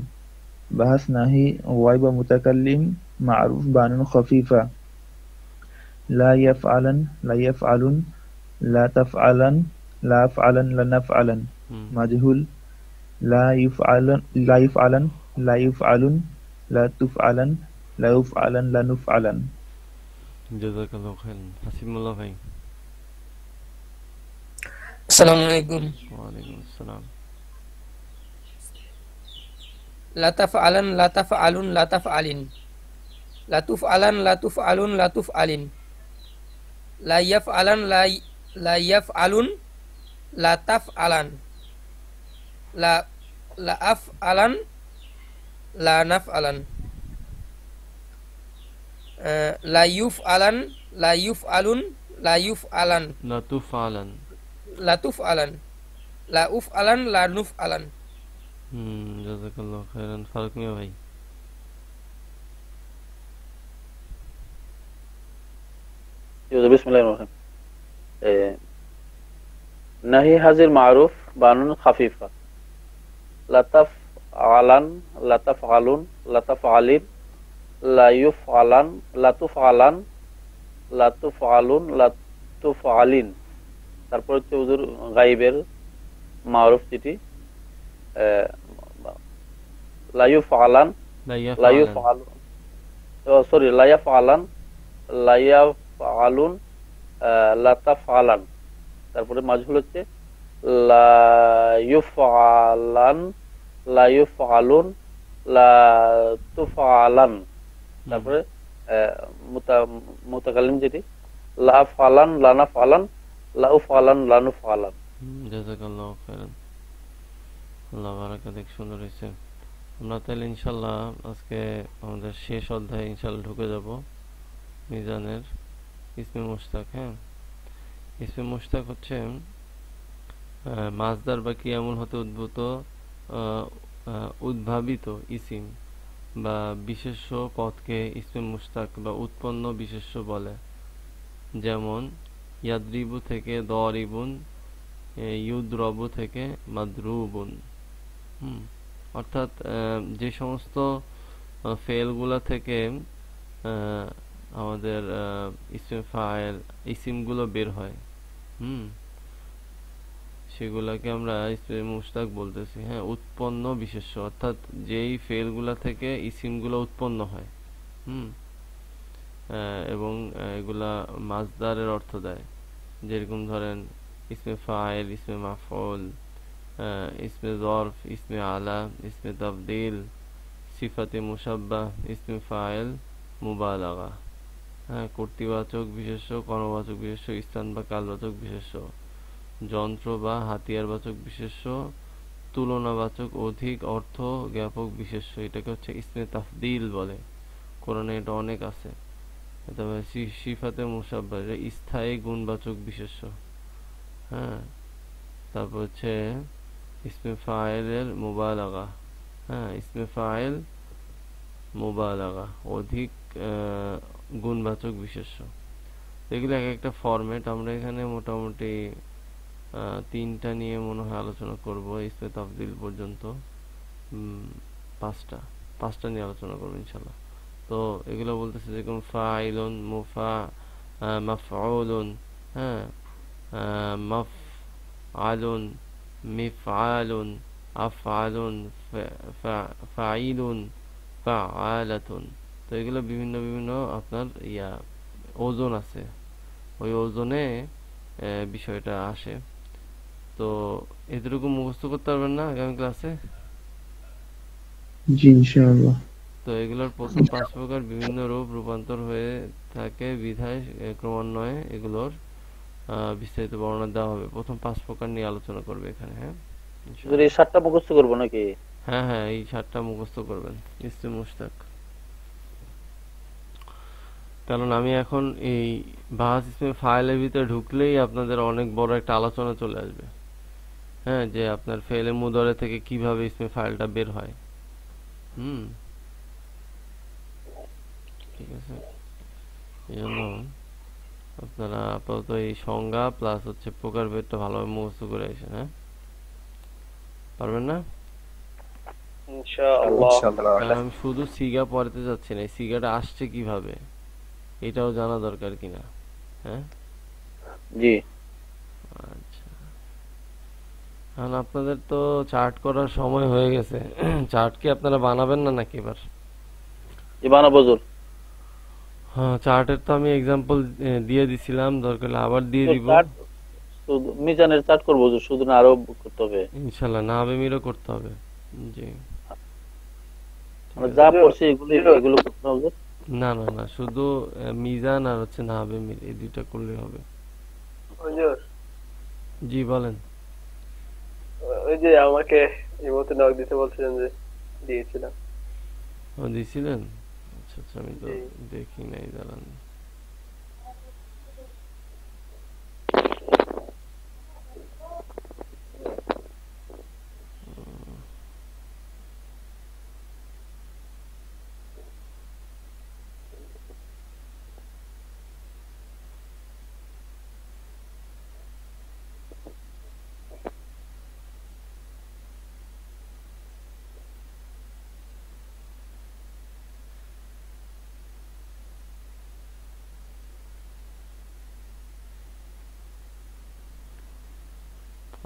বাহাস নাহি গায়ব মুতাকাল্লিম মারুফ বানুন খফিফা লা ইয়াফআলান লা ইয়াফআলুন লা তাফআলান লা আফআলান লা নাফআলান মাজহুল লা ইউফআলান লা ইফআলান লা ইফআলুন লা তুফআলান লা ইফআলান লা নুফআলান। জাযাকাল্লাহু খাইরান। হাসিবুল্লাহ ভাই। আসসালামু আলাইকুম। ওয়ালাইকুম আসসালাম। লা তাফআলান লা তাফআলুন লা তাফআলিন লা তুফআলান লা তুফআলুন লা তুফআলিন লা ইয়াফআলান লা ইয়াফআলুন লা তাফআলান লা আফআলান লা নাফআলান লা ইউফআলান লা ইউফআলুন লা ইউফআলান লা তুফআলান লা তুফআলান লা উফআলান লা নুফআলান। জাযাকাল্লাহু খাইরান। ফারুক মিয়া ভাই। বিসমিল্লাহির রহমানির রহিম। নাহি হাজির মারুফ বানুন খাফিফা লা তাফআলান লা তাফআলুন লা তাফআলিন লা ইউফআলান লা তুফআলান লা তুফআলুন লা তুফআলিন তারপর হচ্ছে হুজুর গাইবের মারুফ যেটি লাইফ আলান লাইফ আলুন, সরি লাইফ আলান লাইফ আলুন লাতাফ আলান। তারপরে মাজহুল হচ্ছে লাইফ আলান লাইফ আলুন লাতুফ আলান। তারপরে মুতাকাল্লিম যেটি লাফ আলান লানাফ আলান লাউফ আলান লানুফ আলান। জাযাকাল্লাহু খাইরান, আল্লাহ বারাকা দেখ, সুন্দর হয়েছে। আমরা তাহলে ইনশাল্লাহ আজকে আমাদের শেষ অধ্যায়ে ইনশাল্লাহ ঢুকে যাব, মিজানের ইসমে মুশতাক। হ্যাঁ, ইসমে মুশতাক হচ্ছে মাসদার বা কিয়ামুল হতে উদ্ভাবিত ইসিম বা বিশেষ্য পদকে ইসমে মুশতাক বা উৎপন্ন বিশেষ্য বলে। যেমন ইয়াদরিবু থেকে দরিবুন, ইউদরবু থেকে মাদরুবুন। অর্থাৎ যে সমস্ত ফেলগুলা থেকে আমাদের ইসমে ফাইল ইসিমগুলো বের হয়, সেগুলাকে আমরা ইসমে মুশতাক বলতেছি। হ্যাঁ, উৎপন্ন বিশেষ্য, অর্থাৎ যেই ফেলগুলা থেকে ইসিমগুলো উৎপন্ন হয় এবং এগুলা মাসদারের অর্থ দেয়। যেরকম ধরেন ইসমে ফাইল, ইসমে মাফউল, ইসমে যরফ, ইসমে আলা, ইসমে তাফদীল, সিফাতে মুশাব্বাহ, ইসমে ফাইল, মুবালাগা। হ্যাঁ, কর্তৃবাচক বিশেষ্য, কর্মবাচক বিশেষ্য, স্থান বা কালবাচক বিশেষ্য, যন্ত্র বা হাতিয়ারবাচক বিশেষ্য, তুলনাবাচক অধিক অর্থ জ্ঞাপক বিশেষ্য। এটাকে হচ্ছে ইসমে তাফদীল বলে। কোরআনে এটা অনেক আছে। তবে সিফাতে মুশাব্বাহ এটা স্থায়ী গুণবাচক বিশেষ্য। হ্যাঁ, তারপর হচ্ছে ইসমে ফাইলের মুবালাগা। হ্যাঁ, ইসমে ফাইল মুবালাগা অধিক গুণবাচক বিশেষ্য। এগুলো এক একটা ফরম্যাট। আমরা এখানে মোটামুটি 3টা নিয়ে মনে হয় আলোচনা করব। ইসমে তাফদীল পর্যন্ত 5টা নিয়ে আলোচনা করবো ইনশাল্লাহ। তো এগুলো বলতেছে যেরকম ফাইলুন, মাফউলুন, হ্যাঁ, মাফআলুন, মিফআলুন, আফআলুন, ফাইলুন, ফাআলাতুন। তো এগুলো বিভিন্ন বিভিন্ন আপনার ওজন আছে, ওই ওজনে বিষয়টা আসে। তো এতটুকু মুখস্থ করতে পারবেন না আগামী ক্লাসে? জি ইনশাআল্লাহ। তো এগুলোর প্রথম 5 প্রকার বিভিন্ন রূপ রূপান্তর হয়ে থাকে বিধায় ক্রমান্বয়ে এগুলোর বিস্তারিত বর্ণনা দেওয়া হবে। প্রথম 5 প্রকার নিয়ে আলোচনা করবে এখানে। হ্যাঁ, এই 7টা মুখস্থ করব নাকি? হ্যাঁ হ্যাঁ, এই 7টা মুখস্থ করবেন ইসমে মুশতাক। কারণ আমি এখন এই বাহাস ইসমে ফাইলের ভিতরে ঢুকলেই আপনাদের অনেক বড় একটা আলোচনা চলে আসবে। হ্যাঁ, যে আপনার ফেলে মুদরে থেকে কিভাবে ইসমে ফাইলটা বের হয়। ঠিক আছে, এই জন্য আপনারা আপাতত এই সংজ্ঞা প্লাস হচ্ছে প্রকারভেদটা ভালোভাবে মুখস্থ করে আসেন। হ্যাঁ, পারবেন না? ইনশাআল্লাহ। আমি শুধু সিগা পড়াতে যাচ্ছি না, এই সিগাটা আসছে কিভাবে এটাও জানা দরকার কিনা। হ্যাঁ জি, আচ্ছা। এখন আপনাদের তো চার্ট করার সময় হয়ে গেছে। চার্ট কি আপনারা বানাবেন না নাকি এবার? বানাবো হুজুর। হ্যাঁ, চার্টের তো আমি এক্সাম্পল দিয়ে দিছিলাম, দরকার হলে আবার দিয়ে দিব। মিজানের চার্ট করবো হুজুর, শুধু না আরো করতে হবে ইনশাআল্লাহ, না হবে মিরও করতে হবে। জি, আমরা যা পড়ছি এগুলো করতে হবে। না না না, শুধু মিজান আর হচ্ছে না হবে মির, এই দুইটা করলে হবে। হুজুর, জি বলেন। ওই যে আমাকে এই মতে নক দিতে বলছিলেন যে দিয়েছিলাম। ও দিছিলেন? আচ্ছা আচ্ছা, আমি তো দেখি নাই, দাঁড়ান।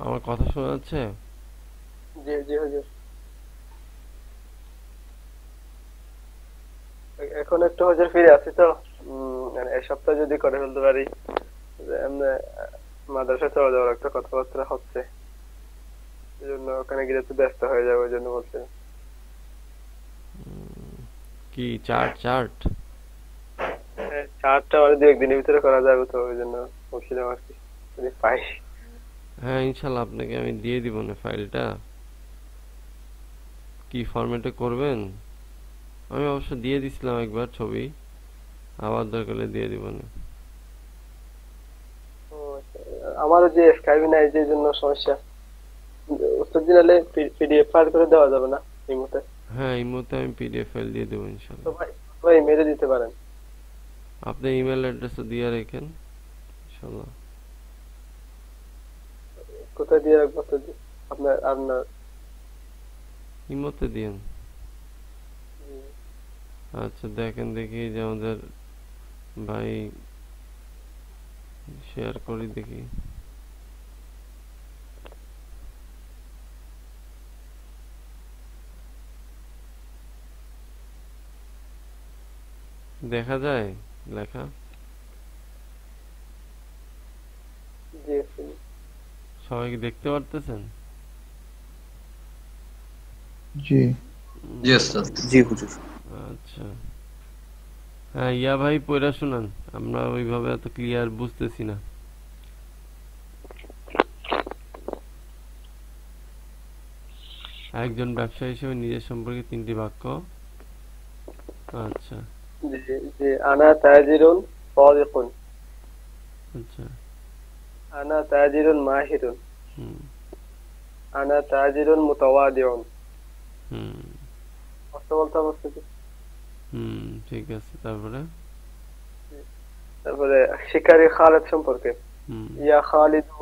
আমার কথা শোনা যাচ্ছে? জি জি হুজুর। এখন একটু হুজুর ফিরে আছি তো, মানে এই সপ্তাহে যদি করে ফেলতে পারি, যে এমনি মাদ্রাসা চলে যাওয়ার একটা কথাবার্তা হচ্ছে, এই জন্য ওখানে গিয়ে একটু ব্যস্ত হয়ে যাবে, ওই জন্য বলছি। কি চার্ট? চারটা মানে দু একদিনের ভিতরে করা যাবে তো, ওই জন্য বলছিলাম আর কি, যদি পাই। হ্যাঁ ইনশাল্লাহ আপনাকে আমি দিয়ে দিব না ফাইলটা। কি ফরম্যাটে করবেন? আমি অবশ্য দিয়ে দিছিলাম একবার ছবি, আবার দরকার হলে দিয়ে দিব না। আমারও যে স্কাইপি নাই, যে জন্য সমস্যা। উত্তর দিনালে পিডিএফ ফাইল করে দেওয়া যাবে না এই মুহূর্তে? হ্যাঁ এই মুহূর্তে আমি পিডিএফ ফাইল দিয়ে দেবো ইনশাল্লাহ। তো ভাই মেরে দিতে পারেন। আপনি ইমেল অ্যাড্রেসও দিয়ে রাখেন ইনশাল্লাহ। কোথায় দিয়ে রাখবো? আপনার আপনার ইমোতে দিয়েন। আচ্ছা দেখেন দেখি যে আমাদের ভাই শেয়ার করি দেখি। দেখা যায় লেখা? সবাই কি দেখতে পারতেছেন? জি জি ওস্তাদ। জি হুজুর। আচ্ছা হ্যাঁ ইয়া ভাই পড়া শুনান, আমরা ওইভাবে এত ক্লিয়ার বুঝতেছি না। একজন ব্যবসায়ী হিসেবে নিজের সম্পর্কে 3টি বাক্য। আচ্ছা জি আনা তাজিরুন সাদিকুন। আচ্ছা আনা তাজিরুন মাহিরুন। আনা তাজিরুন মুতাওয়াদিউন। কষ্ট বলতে বলতে ঠিক আছে। তারপরে শিকারী খালিদ সম্পর্কে, ইয়া খালিদু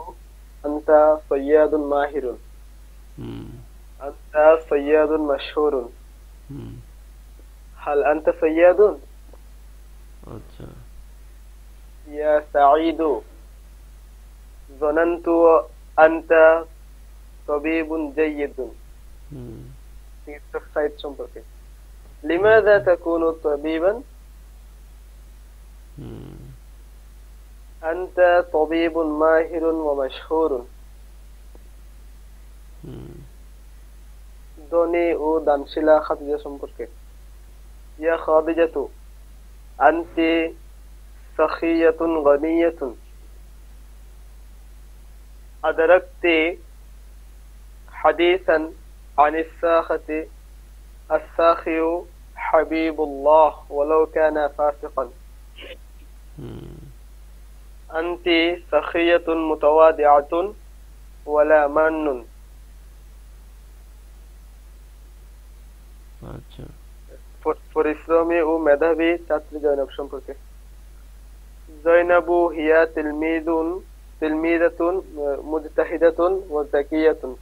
আনতা সাইয়াদুন মাহিরুন। আনতা সাইয়াদুন মাশহুরুন। হাল আনতা সাইয়াদুন? আচ্ছা ইয়া সাঈদু যানানতু আনতা তাবিবুন জাইয়িদুন। সাঈদ সম্পর্কে, লিমাযা তাকুনু তাবিবান? আনতা তাবিবুন মাহিরুন ওয়া মাশহুরুন। ধনী ও দানশীলা খাদিজা সম্পর্কে, ইয়া খাদিজাতু আনতি সাখিয়াতুন গানিয়াতুন। আদরাকতি হাদিসান আনিস সাখাতি আস-সাখিয়ু হাবিবুল্লাহ ওয়ালাউ কানা ফাসিকান। আনতি সাখিয়াতুন মুতাওয়াদিআতুন ওয়ালা মান্নুন। আচ্ছা পরিশ্রমী ও মেধাবী ছাত্রী জয়নব সম্পর্কে, জয়নাবু হিয়া তিলমিদাতুন মুজতাহিদাতুন ওয়া যাকিয়াতুন।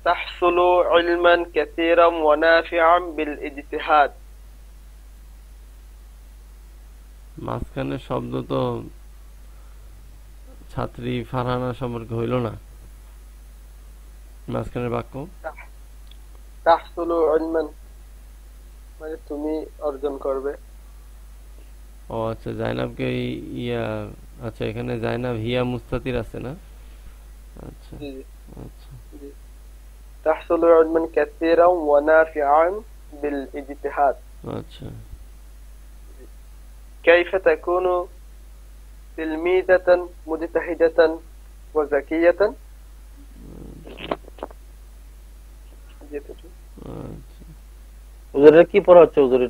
তাহসুলু ইলমান কাসীরান ওয়া নাফিআন বিল ইজতিহাদ। মাঝখানে শব্দ তো ছাত্রী ফারহানা সম্পর্কে হইল না, মাঝখানের বাক্য। তাহসুলু ইলমান মানে তুমি অর্জন করবে। ও আচ্ছা জাইনাবকে ইয়া, আচ্ছা এখানে জাইনাব হিয়া মুস্তাতির আছে না? আচ্ছা আচ্ছা তাহসুলু ইলমান কাসীরান ওয়া নাফিআন বিল ইজতিহাদ। আচ্ছা কাইফা তাকুনু তিলমিদাতান মুজতাহিদাতান ওয়া যাকিয়াতান। হুজুরের কি পড়া হচ্ছে হুজুর?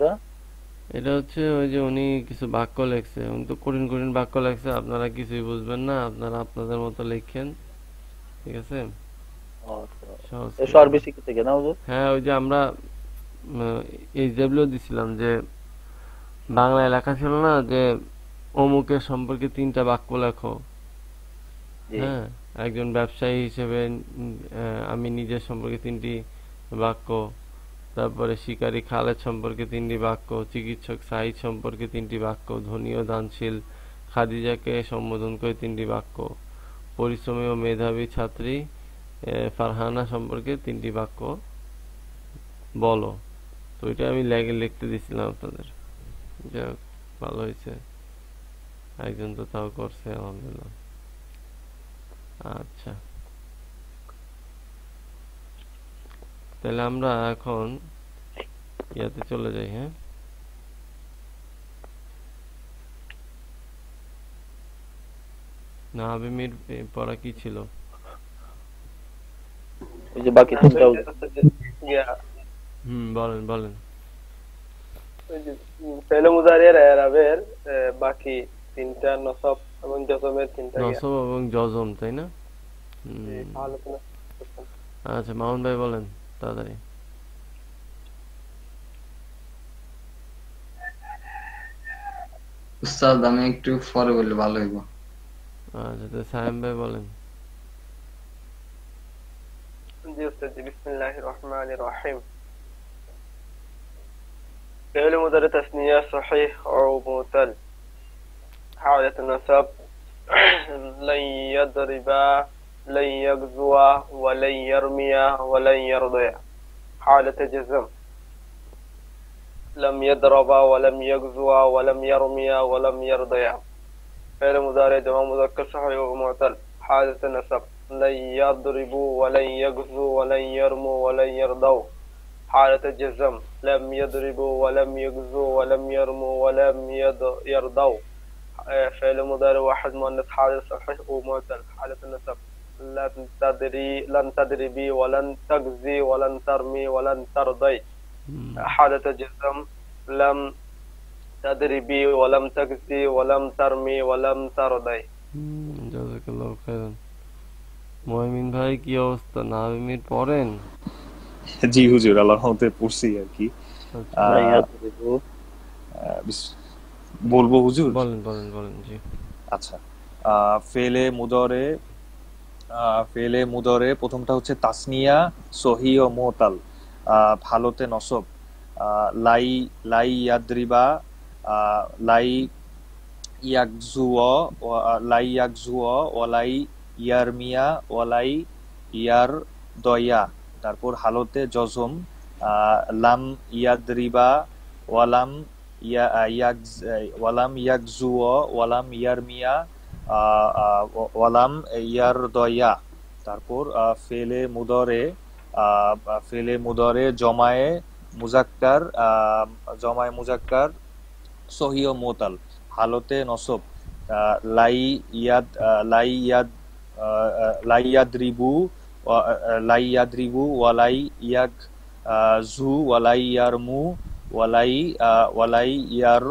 এটা হচ্ছে ওই যে উনি কিছু বাক্য লেখছে, উনি তো কঠিন কঠিন বাক্য লেখছে, আপনারা কিছুই বুঝবেন না, আপনারা আপনাদের মতো লেখেন, ঠিক আছে? হ্যাঁ ওই যে আমরা এইচডব্লিউ দিছিলাম যে বাংলায় লেখা ছিল না যে অমুকের সম্পর্কে 3টা বাক্য লেখো। হ্যাঁ একজন ব্যবসায়ী হিসেবে আমি নিজের সম্পর্কে 3টি বাক্য, তারপরে শিকারী খালেদ সম্পর্কে 3টি বাক্য, চিকিৎসক সাঈদ সম্পর্কে 3টি বাক্য, ধনী ও দানশীল খাদিজাকে সম্বোধন করে 3টি বাক্য, পরিশ্রমী ও মেধাবী ছাত্রী ফারহানা সম্পর্কে 3টি বাক্য বলো। তো এটা আমি লিখতে দিছিলাম আপনাদের। যাক, ভালো হয়েছে, একজন তো তাও করছে, আলহামদুলিল্লাহ। আচ্ছা, তাহলে আমরা এখন ইয়াতে চলে যাই। হ্যাঁ, না আবিমির পড়া কি ছিল? ওই যে বাকি তিনটা বলেন বলেন। ফেলে মুজারির এরাবের বাকি 3টা নসব এবং জজমের 3টা নসব এবং জজম, তাই না? আচ্ছা, মামুন ভাই বলেন তাড়াতাড়ি। উস্তাদ আমি একটু পরে বললে ভালো হইব। আচ্ছা, তো সায়েম ভাই বলেন। জি উস্তাদ, বিসমিল্লাহির রহমানির রহিম। فعل مضارع تثنية صحيح أو معتل. حالة النصب لن يضربا لن يغزوا ولن يرميا ولن يرضيا. حالة جزم لم يضربا ولم يغزوا ولم يرميا ولم يرضيا. فعل مضارع جمع مذكر صحيح أو معتل. حالة النصب لن يضربوا ولن يغزوا ولن يرموا ولن يرضوا. حالة الجزم لم يضربوا ولم يغزوا ولم يرموا ولم يرضوا. فعل مضارع واحد مؤنث حالة صحيح ومعتل. حالة النصب لن تضربي ولن تغزي ولن ترمي ولن ترضي. حالة الجزم لم تضربي ولم تغزي ولم ترمي ولم ترضي. জাযাকাল্লাহু খাইরান। মুমিন ভাই কি অবস্থা? নাবিমির পড়েন? জি হুজুর, আল্লাহর রহমতে পড়ছি আর কি। বলবো হুজুর? বলেন বলেন বলেন। জি আচ্ছা, ফেলে মুদরে প্রথমটা হচ্ছে তাসনিয়া সহি ও মুতাল, ভালোতে নসব। লাই লাই ইয়াদরিবা লাই ইয়াকজুয়া লাই ইয়াকজুয়া ওয়ালাই ইয়ারমিয়া ওয়ালাই ইয়ার দয়া। তারপর হালতে জজম লাম ইয়াদরিবা ওয়ালাম ইয়াকজুয়া ওয়ালাম ইয়ারমিয়া ওয়ালাম ইয়ার দয়া। তারপর ফেলে মুদরে জমায়ে মুজাক্কার সহি ও মুতাল, হালতে নসব লাই ইয়াদরিবু ওয়ালাই ইয়াগজু ওয়ালাই ইয়ারমু ওয়ালাই ইয়ার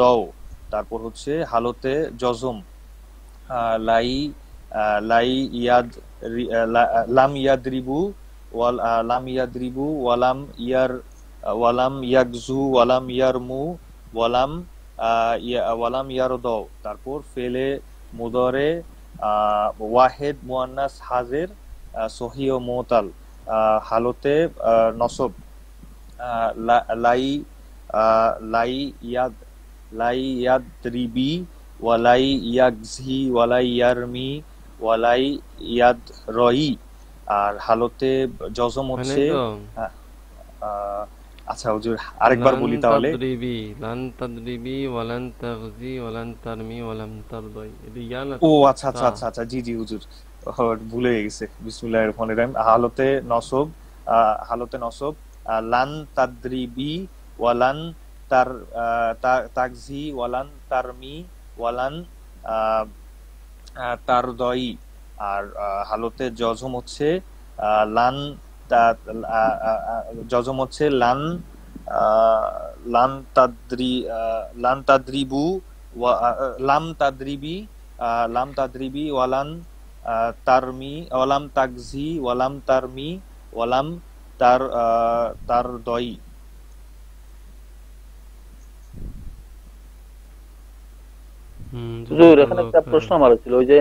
দও। তারপর হচ্ছে হালতে জজম লাম ইয়াদরিবু ওয়ালাম ইয়াগজু ওয়ালাম ইয়ারমু ওয়ালাম ইয়ারদও। তারপর ফেলে মুদরে ওয়াহেদ মুয়ান্নাস হাজির সহি ও মুতাল, হালতে নসব লাই ইয়াদরিবি ওয়ালাই ইয়াগজি ওয়ালাই ইয়ারমি ওয়ালাই ইয়াদরই। আর হালতে জজম হচ্ছে, আচ্ছা হুজুর আরেকবার বলি তাহলে। লান তাদরিবি ওয়ালান তাগজি ওয়ালান তারমি ওয়ালাম তারদই। এটা ইয়া না? ও আচ্ছা আচ্ছা আচ্ছা আচ্ছা, জি জি হুজুর, ভুলে গেছে। বিসমিল্লাহির রহমানির রহিম। হালতে নসব লান তাদরিবি ওয়ালান তাগজি ওয়ালান তারমি ওয়ালান তারদই। আর হালতে জজম হচ্ছে লান তাদরিবু লাম তাদরিবি ওয়ালান তারমি ওয়ালাম তাগজি ওয়ালাম তারমি ওয়ালাম তারদই। হুজুর এখানে একটা প্রশ্ন আমার ছিল, ওই যে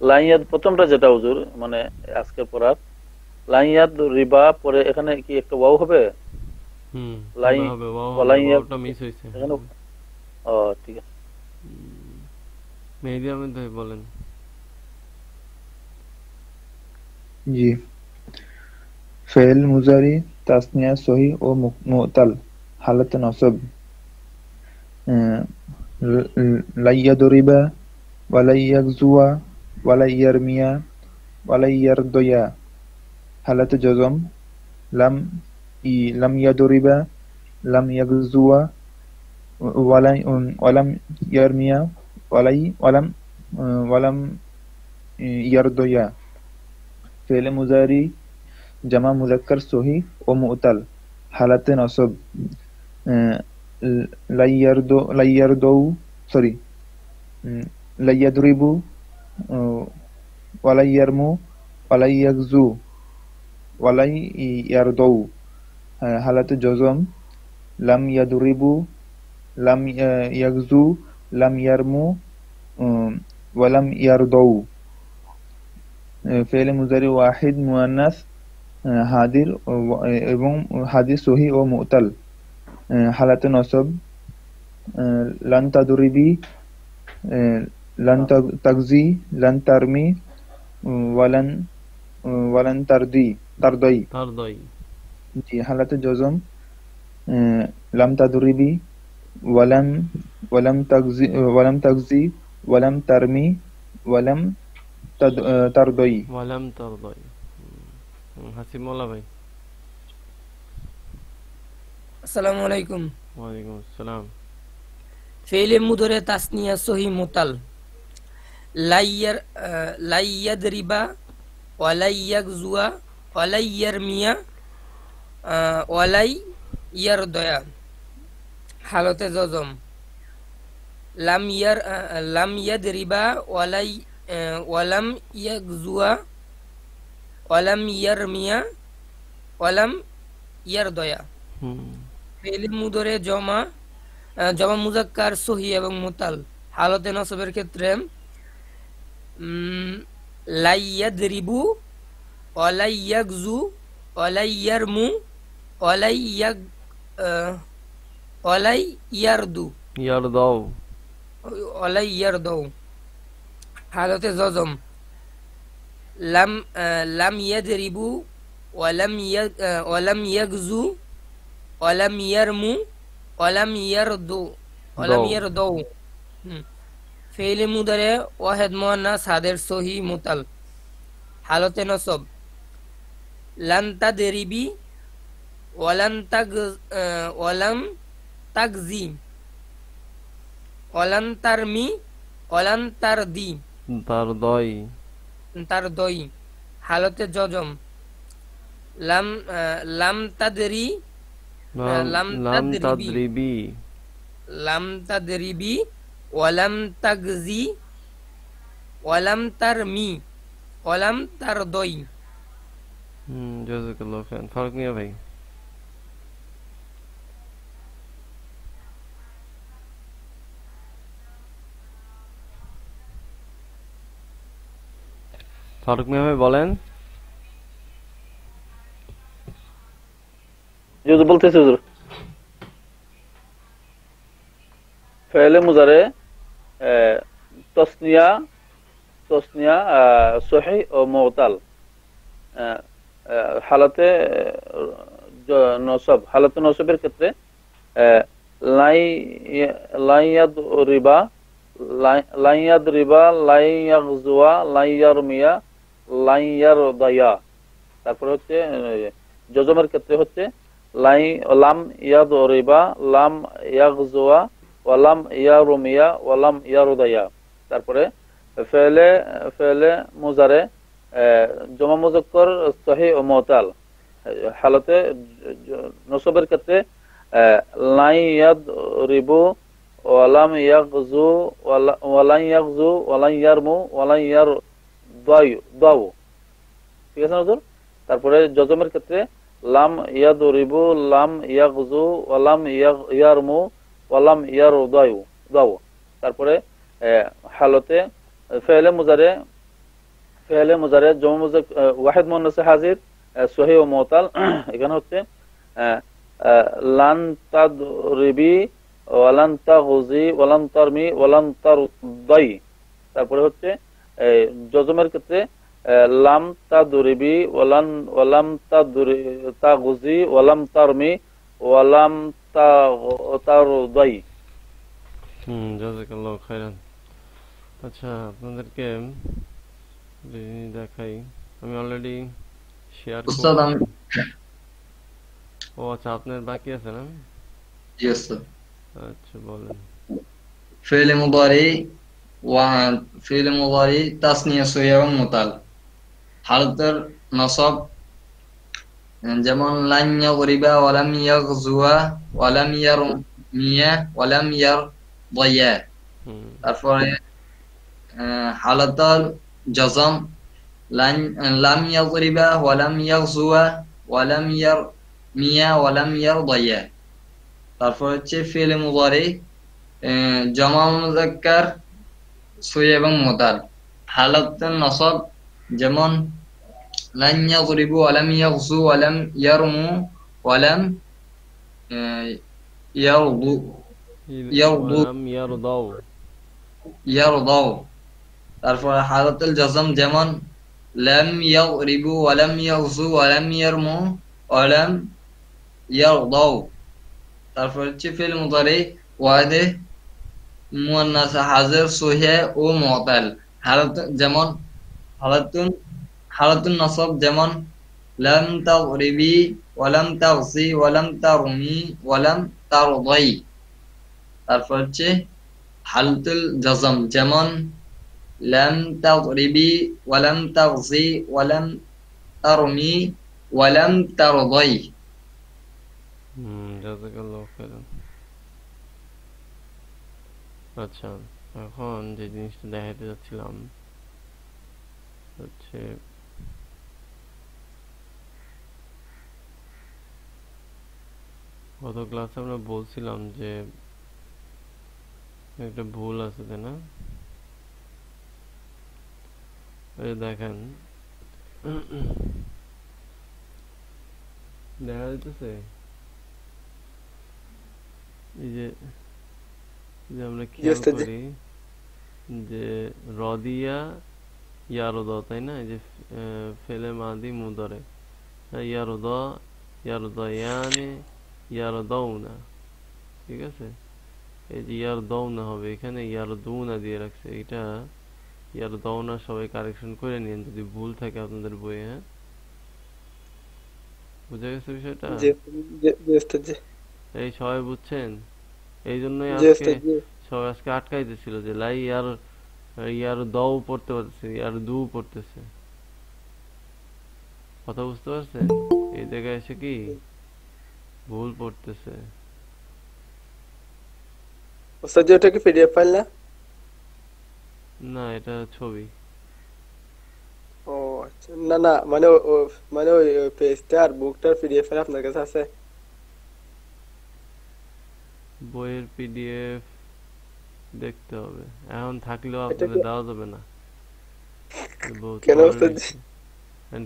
লাইয়াদ প্রথমটা যেটা হুজুর মানে আজকের পড়ার লাইয়াদ রিবা পরে এখানে কি একটা ওয়াও হবে? হবে, ওয়াওটা মিস হইছে। এখানে ও ঠিক আছে। মেহেদী আহমেদ ভাই বলেন। জি, ফেল মুজারি তাসনিয়া সহি ও মুতাল হালাতে নসব লাইয়াদরিবা ওয়ালাইয়াগজুয়া ওয়ালাইয়ারমিয়া ওয়ালাইয়ারদয়া হালাতে জজম লাম লাম ইয়াদরিবা লাম ইয়াগজুয়া ওয়ালাম ইয়ারমিয়া ওয়ালাম ইয়ারদয়া ফেল মুজারি জামা মুজাক্কার সহি ও মুতাল হালাতে নসব লাইয়াদরিবু ওয়ালাইয়ারমু ওয়ালাইয়াগজু ওয়ালাইয়ারদউ হালাতে জজম লাম ইয়াদরিবু লাম ইয়াগজু লাম ইয়ারমু ওয়ালাম ইয়ারদউ ফেল মুজারি ওয়াহিদ মুয়ান্নাস হাদির এবং হাদির সহি ও মুতাল হালাতে নসব লান তাদরিবি লান তাগজি লান তারমি ওয়ালান তারদই জি হালাতে জজম লাম তাদরিবি ওয়ালাম তাগজি ওয়ালাম তারমি ওয়ালাম তারদই হাসিমুল্লাহ ভাই। আসসালামু আলাইকুম। ওয়ালাইকুম আসসালাম। ফেইলে মুদরে তাসনিয়া সহি মুতাল লাইয়াদরিবা ওয়ালাইয়াগজুয়া ওয়ালাইয়ারমিয়া ওয়ালাইয়ারদয়া হালতে জজম লাম ইয়াদরিবা ওয়ালাম ইয়াগজুয়া ওয়ালাম ইয়ারমিয়া ওয়ালাম ইয়ারদয়া ফেইলে মুদরে জমা মুজাক্কার সহি এবং মুতাল হালতে নসবের ক্ষেত্রে লাইয়াদরিবু ওয়ালাইয়াগজু ওয়ালাইয়ারমু ওয়ালাইয়ারদউ হালতে জজম লাম ইয়াদরিবু ওয়ালাম ইয়াগজু ওয়ালাম ইয়ারমু ওয়ালাম ইয়ারদউ ফেইলে মুদারে ওয়াহিদ মুয়ান্নাস হাদের সহি মুতাল হালতে নসব লান তাদরিবি ওয়ালাম তাগজি ওয়ালান তারমি ওয়ালান তারদই হালতে জজম লাম তাদরিবি ওয়ালাম তাগজি ওয়ালাম তারমি ওয়ালাম তারদই। জাযাকাল্লাহু খাইরান। ফারুক মিয়া ভাই। ফারুক মিয়া ভাই বলেন। হুজুর বলতেছি হুজুর ফেলে মুজারে তসনিয়া সহি ও মুতাল হালাতে নসবের ক্ষেত্রে লাইয়াদরিবা লাইয়াগজুয়া লাইয়ারমিয়া লাইয়ারদয়া তারপরে হচ্ছে জজমের ক্ষেত্রে হচ্ছে লাম ইয়াদরিবা লাম ইয়াগজুয়া ওয়ালাম ইয়ারমিয়া ওয়ালাম ইয়ারদয়া তারপরে ফেলে মুজারে জমা মুজাক্কার সহি ও মুতাল হালাতে নসবের ক্ষেত্রে লাইয়াদরিবু ওয়ালাম ইয়াগজু ওয়ালাম ইয়ারমু ওয়ালাম ইয়ারদাউ ঠিক আছে হুজুর। তারপরে জজমের ক্ষেত্রে লাম ইয়াদরিবু লাম ইয়াগজু ওয়ালাম ইয়ারমু ওয়ালাম ইয়ারদাউ তারপরে হালতে ফেলে মুজারে জমা মুজাক্কার ওয়াহিদ মুয়ান্নাস হাজির সহি ও মুতাল এখানে হচ্ছে লান তাদরিবি ওয়ালান তাগজি ওয়ালান তারমি ওয়ালান তারদাই তারপরে হচ্ছে জজমের ক্ষেত্রে লাম তাদরিবি ওয়ালাম তাগুজি ওয়ালাম তারমি ওয়ালাম তারদাই। জাযাকাল্লাহু খাইরান। আচ্ছা, আপনাদেরকে দেখাই, আমি অলরেডি শেয়ার উস্তাদ করছি। আমি ও আচ্ছা, আপনার বাকি আছে না? জি উস্তাদ। আচ্ছা বলেন। ফিল মুদারি ফিল মুদারি তাসনিয়া সুইয়া এবং মুতাল। হালতের নসব যেমন লান ইয়াগরিবা ওয়ালাম ইয়াগজুয়া ওয়ালাম ইয়ারমিয়া ওয়ালাম ইয়ারদাইয়া। তারপরে হালাতাল জজম লাম ইয়াগরিবা ওয়ালাম ইয়াগজুয়া ওয়ালাম ইয়ারমিয়া ওয়ালাম ইয়ারদাইয়া। তারপর হচ্ছে ফিল মুদারি জমা মুযাক্কার সুই এবং মুতাল। হালাতুন নসব যেমন লান ইয়াগরিবু ওয়ালাম ইয়াগজু ওয়ালাম ইয়ারমু ওয়ালাম ইয়ারদাউ। তারপর হালাতুল জজম যেমন লাম ইয়াগরিবু ওয়ালাম ইয়াগজু ওয়ালাম ইয়ারমু ওয়ালাম ইয়ারদাউ। তারপর হচ্ছে ফিল মুদারি ওয়াহিদে মুয়ান্নাস হাজির সহিহ ও মুতাল। হালাত যেমন হালাতুন নসব যেমন লাম তাগরিবি ওয়ালাম তাগসি ওয়ালাম তারমি ওয়ালাম তারদাই। তারপর হচ্ছে হালাতুল জজম যেমন লাম তাগরিবি ওয়ালাম তাগসি ওয়ালাম তারমি ওয়ালাম তারদাই। জাযাকাল্লাহু খাইরান। আচ্ছা, এখন যে জিনিসটা দেখাতে যাচ্ছিলাম হচ্ছে গত ক্লাসে আমরা বলছিলাম যে একটা ভুল আছে, তাই না? দেখেন, দেখা যাইতেছে এই যে আমরা খেয়াল করি যে রদিয়া ইয়ারদ, তাই না? এই যে ফেলে মাদি মুদারে ইয়ারদ ইয়ারদায়ানি ইয়ারদাউনা, ঠিক আছে? এই যে ইয়ারদাউনা হবে, এখানে ইয়ারদুনা দিয়ে রাখছে, এটা ইয়ারদাউনা। সবাই কারেকশন করে নিন যদি ভুল থাকে আপনাদের বইয়ে। হ্যাঁ, বুঝা গেছে বিষয়টা? এই সবাই বুঝছেন? এই জন্যই সবাই আজকে আটকাইতেছিল যে লাই ইয়ার দাও পড়তে পারতেছে, ইয়ার দু পড়তেছে। কথা বুঝতে পারছেন? এই জায়গায় এসে কি ভুল পড়তেছে। ওস্তাদ এটা কি পিডিএফ ফাইল না? না, এটা ছবি। ও আচ্ছা, না না, মানে ওই পেজটা আর বুকটার পিডিএফ ফাইল আপনার কাছে আছে? বইয়ের পিডিএফ দেখতে হবে, এখন থাকলেও আপনাদের দেওয়া যাবে না। কেন ওস্তাদ?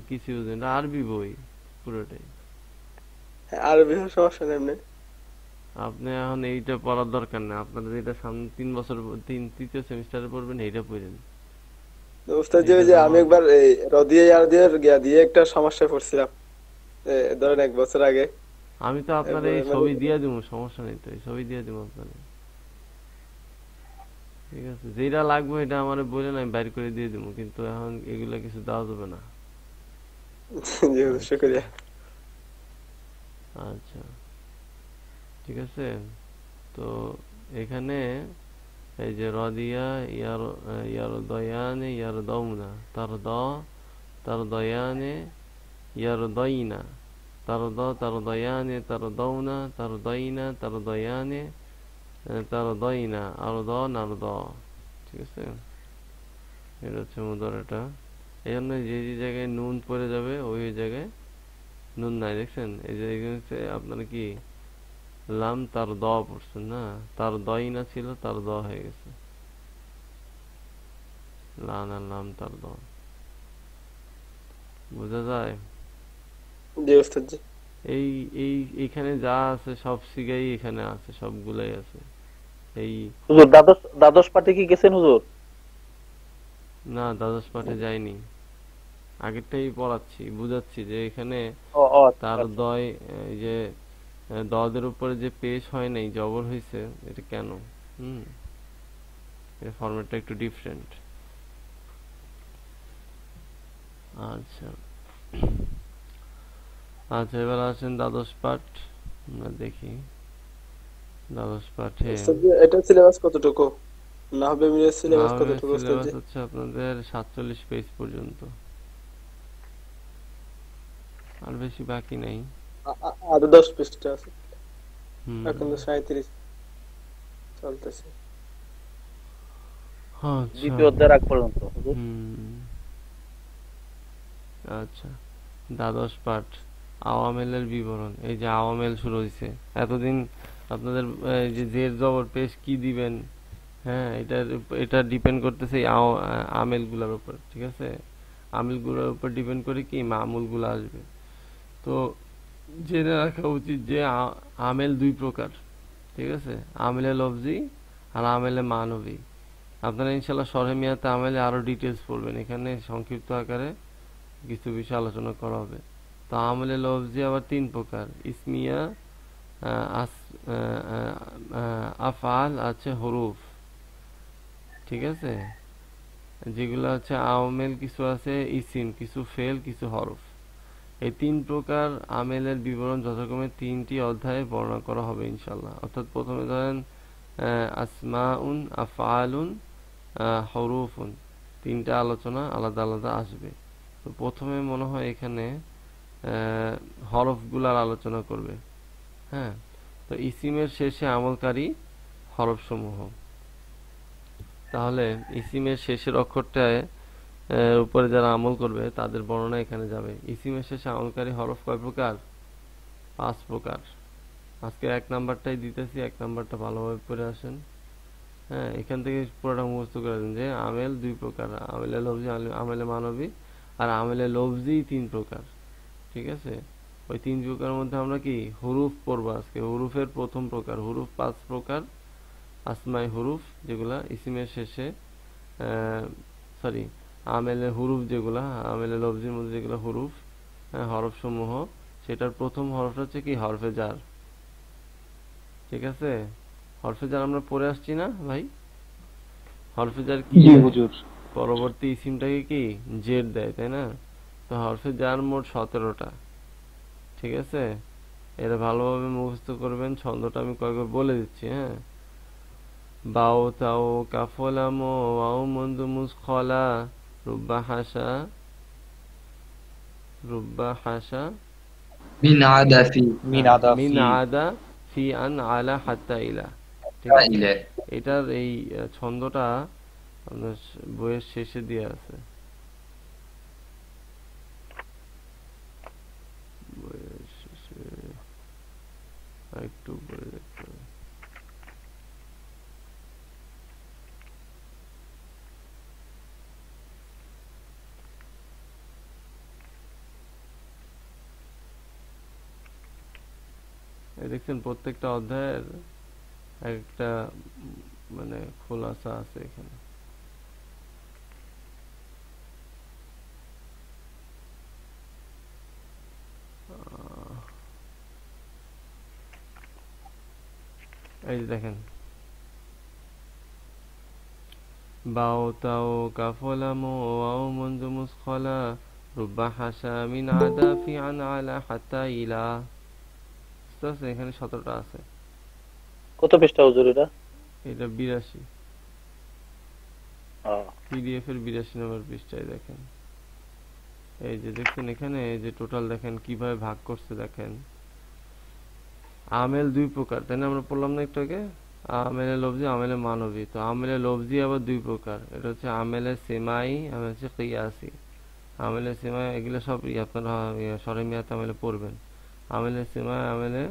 কিছু বুঝেন, আরবি বই পুরোটাই। আরবি সমস্যা নেই, আপনি এখন এইটা পড়ার দরকার নেই। আপনাদের এটা সামনে 3 বছর তৃতীয় সেমিস্টারে পড়বেন, এইটা পড়েন। ওস্তাদ যে আমি একবার এই রদিয়া ইয়ারদিয়ার গিয়া দিয়ে একটা সমস্যায় পড়ছিলাম, ধরেন 1 বছর আগে। আমি তো আপনার এই ছবি দিয়ে দিব, সমস্যা নেই তো, এই ছবি দিয়ে দিব আপনার। ঠিক আছে, যেটা লাগবে এটা আমারে বলেন, আমি বাইর করে দিয়ে দিব, কিন্তু এখন এগুলা কিছু দেওয়া যাবে না। জি হুজুর, শুকরিয়া। আচ্ছা, ঠিক আছে। তো এখানে এই যে রদিয়া ইয়ার দয়ানে ইয়ার দাউনা, তার দয়ানে ইয়ার দইনা, তার দয়ানে তার দাউনা, তার দইনা তার দয়ানে তার দইনা, আর নার দ। ঠিক আছে, এটা হচ্ছে মুদারাটা। এই জন্য যে যে জায়গায় নুন পড়ে যাবে ওই জায়গায় নুন নাই, দেখছেন? এই যে আপনার কি লাম তার দ পড়ছেন না, তার দইনা ছিল, তার দ হয়ে গেছে, লাম তার দ। বোঝা যায়? এইখানে যা আছে সব সিগাই এখানে আছে, সবগুলাই আছে। এই হুজুর দ্বাদশ পাঠে কি গেছেন হুজুর? না, দ্বাদশ পাঠে যাইনি, আগেরটাই পড়াচ্ছি, বুঝাচ্ছি যে এখানে ও ও আচ্ছা, তার আচ্ছা। দয়, এই যে দদের উপরে যে পেশ হয় নাই, জবর হয়েছে, এটা কেন? হুম, এর ফরম্যাটটা একটু ডিফারেন্ট। আচ্ছা আচ্ছা, এবার আসেন দ্বাদশ পাঠ, আমরা দেখি দ্বাদশ পাঠে এটা সিলেবাস কতটুকু? নাহবে মিলের সিলেবাস নাহবের কতটুকু ওস্তাদ সিলেবাস জি? হচ্ছে আপনাদের 47 পেজ পর্যন্ত, আর বেশি বাকি নাই। আরো 10 পৃষ্ঠা আছে, হুম, এখন তো 37 চলতেছে। আচ্ছা, দ্বিতীয় অধ্যায়ের আগ পর্যন্ত হুজুর। হুম, আচ্ছা, দ্বাদশ পাঠ আওয়ামেলের বিবরণ। এই যে আওয়ামেল শুরু হয়েছে, এতদিন আপনাদের এই যে জের জবর পেশ কি দিবেন, হ্যাঁ, এটা ডিপেন্ড করতেছে এই আমেল গুলার উপর, ঠিক আছে? আমেল গুলার উপর ডিপেন্ড করে কি মামুল গুলা আসবে। তো জেনে রাখা উচিত যে আমেল দুই প্রকার, ঠিক আছে? আমেলে লফজি আর আমেলে মানবী। আপনারা ইনশাল্লাহ শরহে মিয়াতে আমেলে আরো ডিটেলস পড়বেন, এখানে সংক্ষিপ্ত আকারে কিছু বিষয় আলোচনা করা হবে। তো আমেলে লফজি আবার তিন প্রকার, ইসমিয়া, আফআল আছে, হরুফ, ঠিক আছে? যেগুলো হচ্ছে আমেল, কিছু আছে ইসিম, কিছু ফেল, কিছু হরফ। এই তিন প্রকার আমেলের বিবরণ যথাক্রমে 3টি অধ্যায়ে বর্ণনা করা হবে ইনশাল্লাহ। অর্থাৎ প্রথমে ধরেন আসমাউন, আফআলুন, হরুফুন, তিনটা আলোচনা আলাদা আলাদা আসবে। তো প্রথমে মনে হয় এখানে হরফগুলার আলোচনা করবে। হ্যাঁ, তো ইসিমের শেষে আমলকারী হরফ সমূহ। তাহলে ইসিমের শেষের অক্ষরটায় উপরে যারা আমল করবে তাদের বর্ণনা এখানে যাবে। ইসিমের শেষে আমলকারী হরফ কয় প্রকার? 5 প্রকার। আজকে 1 নাম্বারটাই দিতেছি, 1 নাম্বারটা ভালোভাবে পড়ে আসেন। হ্যাঁ, এখান থেকে পুরোটা মুখস্থ করে দেন যে আমেল 2 প্রকার, আমেলে লফজি, আমেলে মানবী, আর আমেলে লফজি 3 প্রকার, ঠিক আছে? ওই 3 প্রকারের মধ্যে আমরা কি হুরুফ পড়বো আজকে। হুরুফের প্রথম প্রকার, হুরুফ 5 প্রকার, আসমাই হুরুফ যেগুলা ইসিমের শেষে, সরি, আমেলে হুরুফ যেগুলা, আমেলে লফজির মধ্যে যেগুলা হুরুফ, হরফ সমূহ, সেটার প্রথম হরফটা হচ্ছে কি হরফে জার, ঠিক আছে? হরফে জার আমরা পড়ে আসছি না ভাই? হরফে জার কি জি দেয়? হুজুর। পরবর্তী ইসিমটাকে কি জের দেয়, তাই না? তো হরফে জার মোট 17টা, ঠিক আছে? এটা ভালোভাবে মুখস্থ করবেন। ছন্দটা আমি কয়েকবার বলে দিচ্ছি, হ্যাঁ। বাও তাও কাফলামো ওয়াও মন্দু মুসখলা রুব্বা হাসা, রুব্বা হাসা মিন আদাফি মিন হ্যাঁ, আদা মিন ফি। আদা ফি আন আলা হাত্তা ইলা, ঠিক আছে? ইলে এটার এই ছন্দটা আপনার বইয়ের শেষে দিয়ে আছে, বইয়ের শেষে একটু উপরে দেখতে হবে। এই দেখছেন প্রত্যেকটা অধ্যায়ের একটা মানে খোলাসা আছে এখানে। এই যে দেখেন, বাও তাও কাফলামো ওয়াও মন্দু মুসখলা রুব্বা হাসা মিন আদা ফি আন আলা হাত্তা ইলা, বুঝতে পারছেন? এখানে 17টা আছে। কত পৃষ্ঠা হুজুর এটা? এটা 82, ও, পিডিএফ এর 82 নম্বর পৃষ্ঠায় দেখেন। এই যে দেখছেন এখানে, এই যে টোটাল দেখেন কিভাবে ভাগ করছে, দেখেন আমেল 2 প্রকার, তাই না? আমরা পড়লাম না একটু আগে, আমেলে লফজি, আমেলে মানবী। তো আমেলে লফজি আবার 2 প্রকার, এটা হচ্ছে আমেলে সেমাই, আমেলে হচ্ছে কিয়াসি। আমেলে সেমাই এগুলো সব আপনারা শরহে মিয়াতে আমেলে পড়বেন। আমেলে সেমাই, আমেলে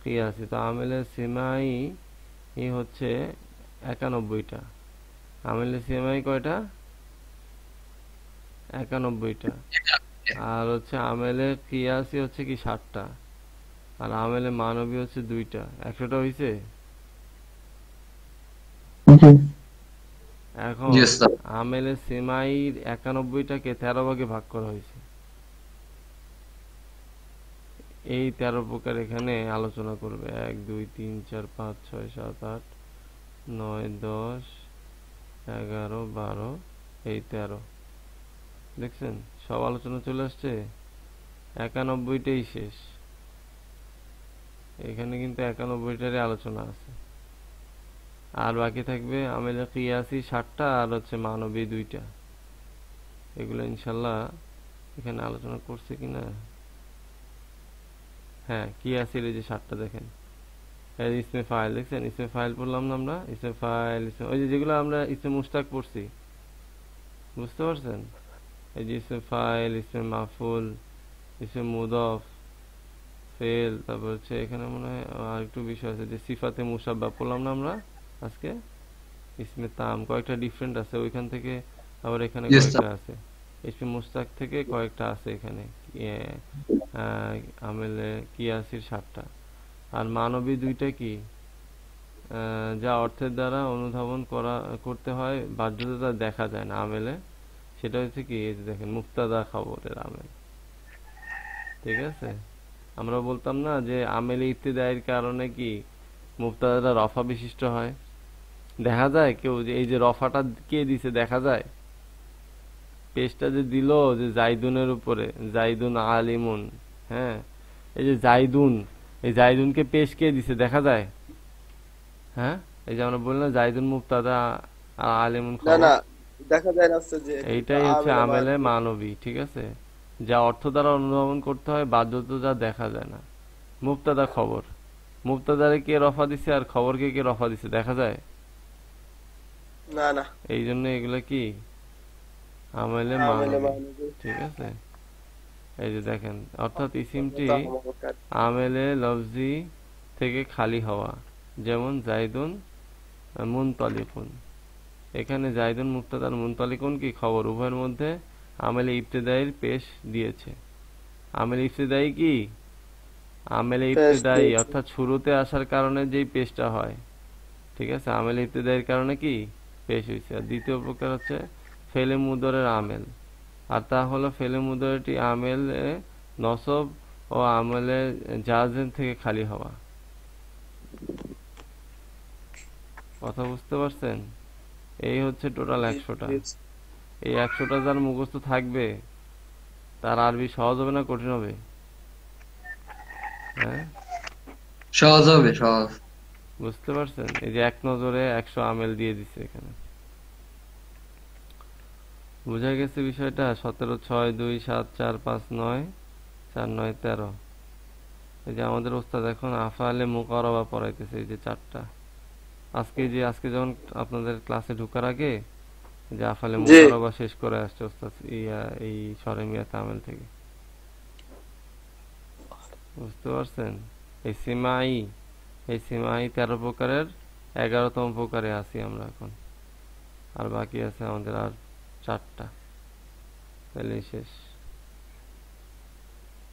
কিয়াসি। তো আমেলে সেমাই হচ্ছে 91টা, আমেলে সেমাই কয়টা? 91টা। আর হচ্ছে আমেলে কিয়াসি হচ্ছে কি 60টা, আর আমেলে মানবী হচ্ছে 2টা। 100টা হইছে? এখন জি স্যার। আমেলে সেমাইর 91টাকে 13 ভাগে ভাগ করা হয়েছে। এই 13 প্রকার এখানে আলোচনা করবে। 1 2 3 4 5 6 7 8 9 10 11 12 এই 13 দেখছেন সব আলোচনা চলে আসছে। 91টাই শেষ। এখানে কিন্তু 91টারই আলোচনা আছে। আর বাকি থাকবে আমেলে কিয়াসি 60টা আর হচ্ছে মানবী 2টা। এগুলো ইনশাআল্লাহ এখানে আলোচনা করছে কিনা। হ্যাঁ কিয়াসির এই যে 60টা দেখেন। এই ইসমে ফাইল দেখছেন, ইসমে ফাইল পড়লাম না আমরা, ইসমে ফাইল ওই যে যেগুলো আমরা ইসমে মুশতাক পড়ছি, বুঝতে পারছেন? এই যে ইসমে ফাইল, ইসমে মাফুল, ইসমে মুদাফ, ফেল, তারপর হচ্ছে এখানে মনে হয় আর একটু বিষয় আছে যে সিফাতে মুসাব্বা পড়লাম না আমরা আজকে। ইসমে তাম কয়েকটা ডিফারেন্ট আছে ওইখান থেকে, আবার এখানে কয়েকটা আছে। ইসমে মুশতাক থেকে কয়েকটা আছে এখানে আমেলে কিয়াসির 60টা। আর মানবী 2টা কি যা অর্থের দ্বারা অনুধাবন করতে হয়, বাধ্যতা দেখা যায় না আমেলে, সেটা হচ্ছে কি এই যে দেখেন মুক্তাদা খবরের আমেল। ঠিক আছে, আমরা বলতাম না যে আমেলে ইবতিদাইয়ের কারণে কি মুক্তাদাটা রফা বিশিষ্ট হয়। দেখা যায় কেউ যে এই যে রফাটা কে দিছে দেখা যায়, পেশটা যে দিল যে জাইদুনের উপরে, জাইদুন আলিমুন, হ্যাঁ এই যে জাইদুন, এই জাইদুনকে পেশ কে দিছে দেখা যায়। হ্যাঁ এই যে আমরা বললাম জাইদুন মুক্তাদা আলিমুন খবর, দেখা যায় না যে এইটাই হচ্ছে আমেলে মানবী। ঠিক আছে, যা অর্থ দ্বারা অনুধাবন করতে হয়, বাধ্যতা যা দেখা যায় না। মুক্তাদা খবর, মুক্তাদারে কে রফা দিছে আর খবরকে কে রফা দিছে দেখা যায় না না, এই জন্য এগুলা কি আমেলে মানবী। ঠিক আছে, এই যে দেখেন অর্থাৎ ইসিমটি আমেলে লফজি থেকে খালি হওয়া, যেমন জাইদুন মুনতালিকুন। এখানে জাইদুন মুক্তাদার মুনতালিকুন কি খবর, উভয়ের মধ্যে আমেলে ইবতিদাইয়ের পেশ দিয়েছে। আমেলে ইবতিদাই কি আমেলে ইবতিদাই অর্থাৎ শুরুতে আসার কারণে যেই পেশটা হয়। ঠিক আছে, আমেলে ইবতিদাইয়ের কারণে কি পেশ হয়েছে। আর দ্বিতীয় প্রকার হচ্ছে ফেলে মুদরের আমেল, আর তা হলো ফেলে মুদরটি আমেলে নসব ও আমেলে জাজেম থেকে খালি হওয়া। কথা বুঝতে পারছেন? এই হচ্ছে টোটাল 100টা। এই 100টা যার মুখস্থ থাকবে তার আরবি সহজ হবে না কঠিন হবে? হ্যাঁ সহজ হবে, সহজ। বুঝতে পারছেন? এই যে এক নজরে 100 আমেল দিয়ে দিচ্ছে এখানে। বুঝা গেছে বিষয়টা? 17 6 2 7 4 5 9 4 9 13। এই যে আমাদের ওস্তাদ এখন আফআলে মুকাররবা পড়াইতেছে এই যে 4টা। আজকে যখন আপনাদের ক্লাসে ঢোকার আগে যে আফআলে মুকাররবা শেষ করে আসছে ওস্তাদ এই শরমিয়া তামিল থেকে। বুঝতে পারছেন? এই সিমাই 13 প্রকারের 11তম প্রকারে আছি আমরা এখন, আর বাকি আছে আমাদের আর 4টা, তাহলে শেষ।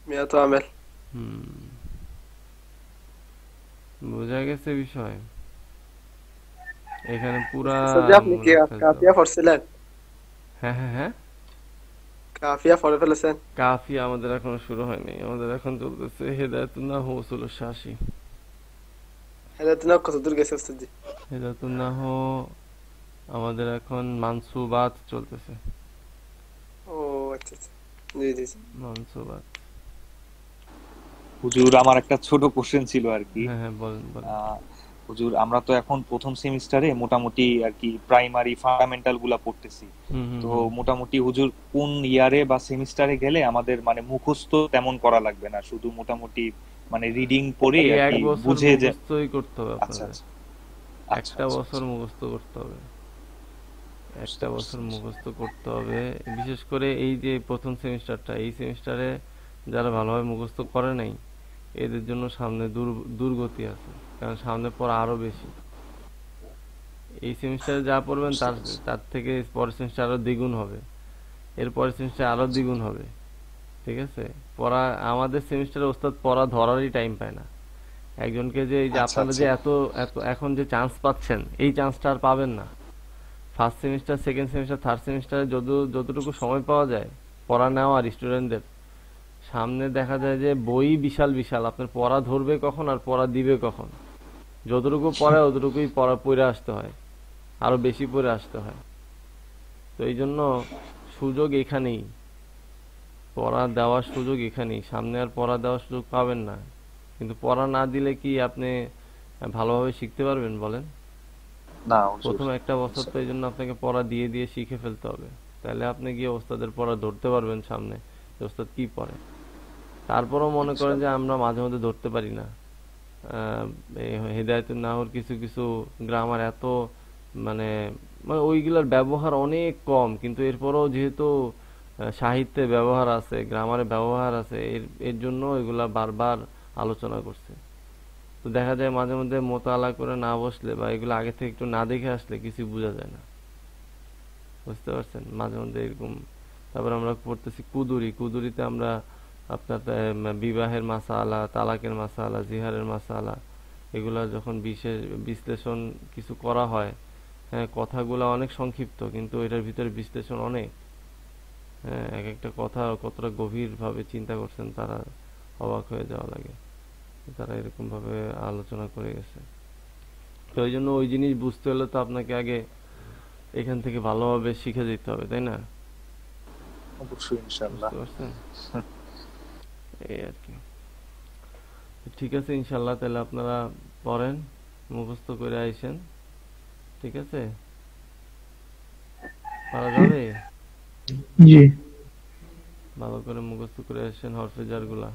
মিয়াতো আমেল। বুঝা গেছে বিষয়? এখানে পুরা আপনি কি কাফিয়া পড়ছিলেন? হ্যাঁ হ্যাঁ হ্যাঁ, কাফিয়া পড়ে ফেলেছেন? কাফিয়া আমাদের এখনো শুরু হয়নি, আমাদের এখন চলতেছে হেদায়াতুন নাহু উসুল শাসি। হেদায়াতুন নাহু কত দূর গেছে ওস্তাদ জি? হেদায়াতুন নাহু আমাদের এখন মানসুবাত চলতেছে। ও আচ্ছা আচ্ছা, জি জি মানসুবাত। হুজুর আমার একটা ছোট কোশ্চেন ছিল আর কি। হ্যাঁ হ্যাঁ বলেন বলেন। হুজুর আমরা তো এখন প্রথম সেমিস্টারে মোটামুটি আর কি প্রাইমারি ফান্ডামেন্টাল গুলা পড়তেছি, তো মোটামুটি হুজুর কোন ইয়ারে বা সেমিস্টারে গেলে আমাদের মানে মুখস্থ তেমন করা লাগবে না, শুধু মোটামুটি মানে রিডিং পড়ে আর কি বুঝে যে মুখস্থই করতে হবে আপনাদের। একটা বছর মুখস্থ করতে হবে, একটা বছর মুখস্থ করতে হবে। বিশেষ করে এই যে প্রথম সেমিস্টারটা, এই সেমিস্টারে যারা ভালোভাবে মুখস্থ করে নাই এদের জন্য সামনে দুর্গতি আছে, কারণ সামনে পড়া আরো বেশি। এই সেমিস্টারে যা পড়বেন তার থেকে পরের সেমিস্টার আরো দ্বিগুণ হবে, এর পরের সেমিস্টার আরো দ্বিগুণ হবে। ঠিক আছে, পড়া আমাদের সেমিস্টারে ওস্তাদ পড়া ধরারই টাইম পায় না। একজনকে যে এই যে আপনারা যে এত এখন যে চান্স পাচ্ছেন, এই চান্সটা আর পাবেন না। First semester, second semester, third সেমিস্টারে যতটুকু সময় পাওয়া যায় পড়া নেওয়া আর স্টুডেন্টদের সামনে, দেখা যায় যে বই বিশাল বিশাল, আপনার পড়া ধরবে কখন আর পড়া দিবে কখন। যতটুকু পড়ে অতটুকুই পড়ে আসতে হয়, আরো বেশি পড়ে আসতে হয়। তো এই জন্য সুযোগ এখানেই, পড়া দেওয়ার সুযোগ এখানেই, সামনে আর পড়া দেওয়ার সুযোগ পাবেন না। কিন্তু পড়া না দিলে কি আপনি ভালোভাবে শিখতে পারবেন বলেন? না প্রথম একটা বছর তো এই জন্য আপনাকে পড়া দিয়ে দিয়ে শিখে ফেলতে হবে, তাহলে আপনি গিয়ে ওস্তাদের পড়া ধরতে পারবেন সামনে, যে ওস্তাদ কি পড়ে। তারপরও মনে করেন যে আমরা মাঝে মধ্যে ধরতে পারি না। হেদায়েতুন নাহর কিছু কিছু গ্রামার এত মানে মানে ওইগুলোর ব্যবহার অনেক কম, কিন্তু এরপরও যেহেতু সাহিত্যে ব্যবহার আছে, গ্রামারে ব্যবহার আছে, এর জন্য এগুলা বারবার আলোচনা করছে। তো দেখা যায় মাঝে মধ্যে মোতালা করে না বসলে বা এগুলো আগে থেকে একটু না দেখে আসলে কিছু বোঝা যায় না, বুঝতে পারছেন? মাঝে মধ্যে এরকম। তারপর আমরা পড়তেছি কুদুরিতে আমরা আপনার বিবাহের মাসালা, তালাকের মাসালা, জিহারের মাসালা, এগুলা যখন বিশেষ বিশ্লেষণ কিছু করা হয়, হ্যাঁ, কথাগুলো অনেক সংক্ষিপ্ত কিন্তু এটার ভিতরে বিশ্লেষণ অনেক। হ্যাঁ, এক একটা কথা কতটা গভীর ভাবে চিন্তা করছেন তারা, অবাক হয়ে যাওয়া লাগে, তারা এরকম ভাবে আলোচনা করে গেছে। তো ওই জন্য ওই জিনিস বুঝতে হলে তো আপনাকে আগে এখান থেকে ভালোভাবে শিখে যেতে হবে, তাই না? অবশ্যই ইনশাআল্লাহ। বুঝতে পারছেন? এই আর কি। ঠিক আছে ইনশাআল্লাহ, তাহলে আপনারা পড়েন, মুখস্থ করে আইসেন, ঠিক আছে? পারা যাবে? জি। ভালো করে মুখস্থ করে আসেন হরফে জার গুলা।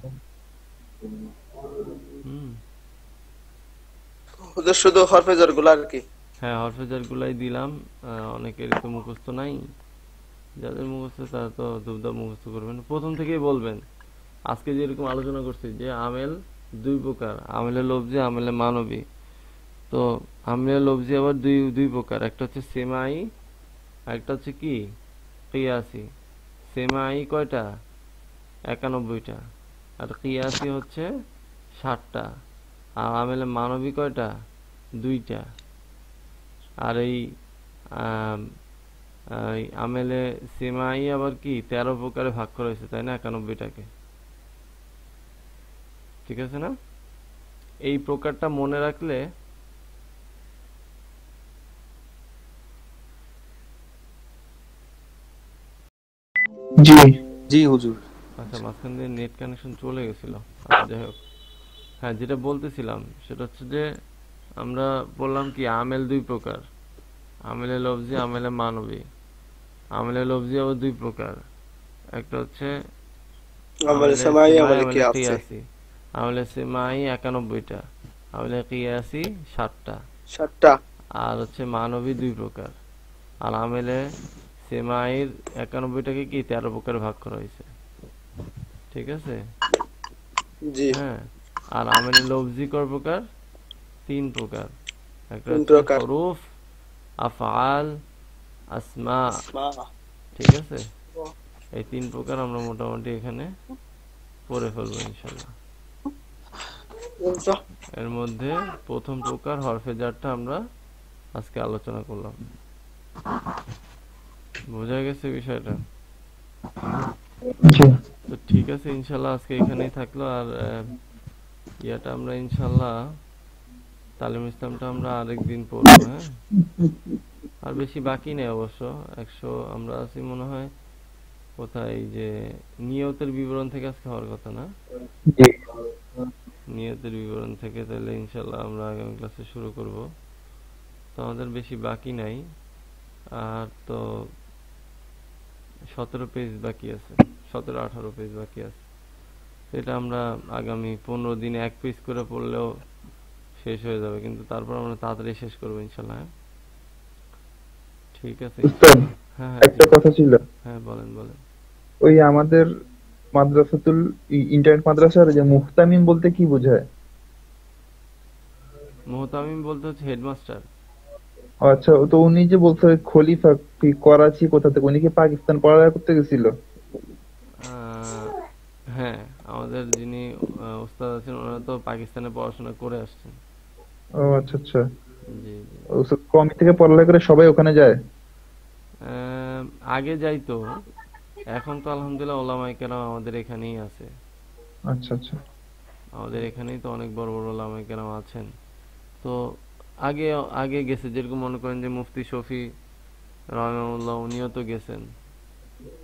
হুজুর শুধু হরফে জার গুলা আর কি? হ্যাঁ, হরফে জার গুলাই দিলাম। অনেকের তো মুখস্থ নাই, যাদের মুখস্থ তারা তো দুবদা মুখস্থ করবেন, প্রথম থেকেই বলবেন। আজকে যেরকম আলোচনা করছি যে আমেল দুই প্রকার, আমেলে লফজি, আমেলে মানবী। তো আমেলে লফজি আবার দুই প্রকার, একটা হচ্ছে সেমাই, একটা হচ্ছে কি কিয়াসি। সেমাই কয়টা? 91টা। আর কিয়াসি হচ্ছে 60টা। আর আমেলে মানবী কয়টা? 2টা। আর এই আমেলে সেমাই আবার কি 13 প্রকারে ভাগ করা হয়েছে, তাই না? 91টাকে, ঠিক আছে না? এই প্রকারটা মনে রাখলে জি জি হুজুর। আচ্ছা, মাঝখান দিয়ে নেট কানেকশন চলে গেছিল। আচ্ছা, যাই হোক, হ্যাঁ, যেটা বলতেছিলাম সেটা হচ্ছে যে আমরা বললাম কি আমেল দুই প্রকার, আমেলে লফজি, আমেলে মানবী। আমেলে লফজি আবার দুই প্রকার, একটা হচ্ছে আমেলে সেমাই, আমেলে কিয়াসি। আমেলে সেমাই 91টা, আমেলে কিয়াসি 60টা। আর হচ্ছে মানবী দুই প্রকার। আর আমেলে সেমাইর 91টাকে কি 13 প্রকারে ভাগ করা হয়েছে, ঠিক আছে? জি। হ্যাঁ, আর আমেলে লফজি কয় প্রকার? 3 প্রকার, একটা হচ্ছে হরুফ, আফআল, আসমা, ঠিক আছে? এই 3 প্রকার আমরা মোটামুটি এখানে পড়ে ফেলবো ইনশাআল্লাহ। এর মধ্যে প্রথম প্রকার হরফে জারটা আমরা আজকে আলোচনা করলাম। বোঝা গেছে বিষয়টা? তো ঠিক আছে ইনশাআল্লাহ, আজকে এখানেই থাকলো। আর ইয়াটা আমরা ইনশাআল্লাহ তালিম ইসলামটা আমরা আরেকদিন পড়বো। হ্যাঁ, আর বেশি বাকি নেই অবশ্য, 100 আমরা আছি মনে হয়। কোথায়? যে নিয়তের বিবরণ থেকে আজকে হওয়ার কথা না? নিয়তের বিবরণ থেকে। তাহলে ইনশাআল্লাহ আমরা আগামী ক্লাসে শুরু করব। তো আমাদের বেশি বাকি নাই, আর তো 17 পেজ বাকি আছে, 17-18 পেজ বাকি আছে। এটা আমরা আগামী 15 দিনে 1 পেজ করে পড়লেও শেষ হয়ে যাবে, কিন্তু তারপর আমরা তাড়াতাড়ি শেষ করবো ইনশাআল্লাহ। ঠিক আছে। হ্যাঁ, একটা কথা ছিল। হ্যাঁ, বলেন বলেন। ওই আমাদের মাদ্রাসাতুল ইন্টারনেট মাদ্রাসার যে মুহতামিম বলতে কি বোঝায়? মুহতামিম বলতে হচ্ছে হেডমাস্টার। আচ্ছা, তো উনি যে বলছে খলিফা করাচি কোথা থেকে, উনি কি পাকিস্তান পড়ালেখা করতে গেছিল? হ্যাঁ, আমাদের যিনি উস্তাদ আছেন ওনারা তো পাকিস্তানে পড়াশোনা করে আসছেন। ও আচ্ছা আচ্ছা। জি জি। কমি থেকে পড়ালেখা করে সবাই ওখানে যায়? আগে যাইতো, এখন তো আলহামদুলিল্লাহ ওলামায়ে কেরাম আমাদের এখানেই আছে। আচ্ছা আচ্ছা। আমাদের এখানেই তো অনেক বড় বড় ওলামায়ে কেরাম আছেন। তো আগে আগে গেছে, যেরকম মনে করেন যে মুফতি শফি রহমাহুল্লাহ, উনিও তো গেছেন।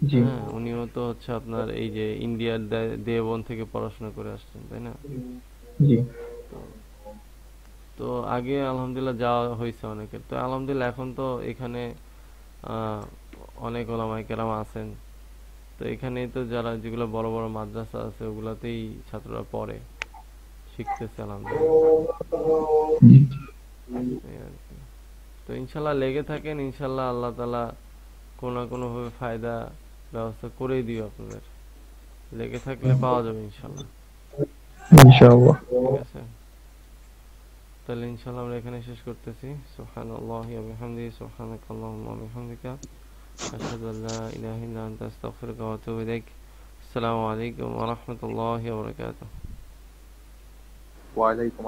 জি হ্যাঁ, উনিও তো হচ্ছে আপনার এই যে ইন্ডিয়ার দেওবন্দ থেকে পড়াশোনা করে আসছেন, তাই না? জি। তো তো আগে আলহামদুলিল্লাহ যাওয়া হয়েছে অনেকের। তো আলহামদুলিল্লাহ এখন তো এখানে আহ, অনেক ওলামায়ে কেরাম আছেন। তো এখানেই তো যারা যেগুলো বড় বড় মাদ্রাসা আছে ওগুলাতেই ছাত্ররা পড়ে, শিখতেছে আলহামদুলিল্লাহ। জি এই আর কি। তো ইনশাল্লাহ লেগে থাকেন, ইনশাল্লাহ আল্লাহ তাআলা কোনো না কোনো ভাবে ফায়দা ব্যবস্থা করেই দিও আপনাদের। লেগে থাকলে পাওয়া যাবে ইনশাল্লাহ। ইনশাআল্লাহ। ঠিক আছে, তাহলে ইনশাল্লাহ আমরা এখানে শেষ করতেছি। সুবহানাল্লাহি ওয়া বিহামদিহি, সুবহানাকাল্লাহুম্মা ওয়া বিহামদিকা, আশহাদু আল্লা ইলাহা ইল্লা আনতা, আস্তাগফিরুকা ওয়া আতুবু ইলাইক। আসসালামু আলাইকুম ওয়া রাহমাতুল্লাহি ওয়া বারাকাতুহু। ওয়ালাইকুম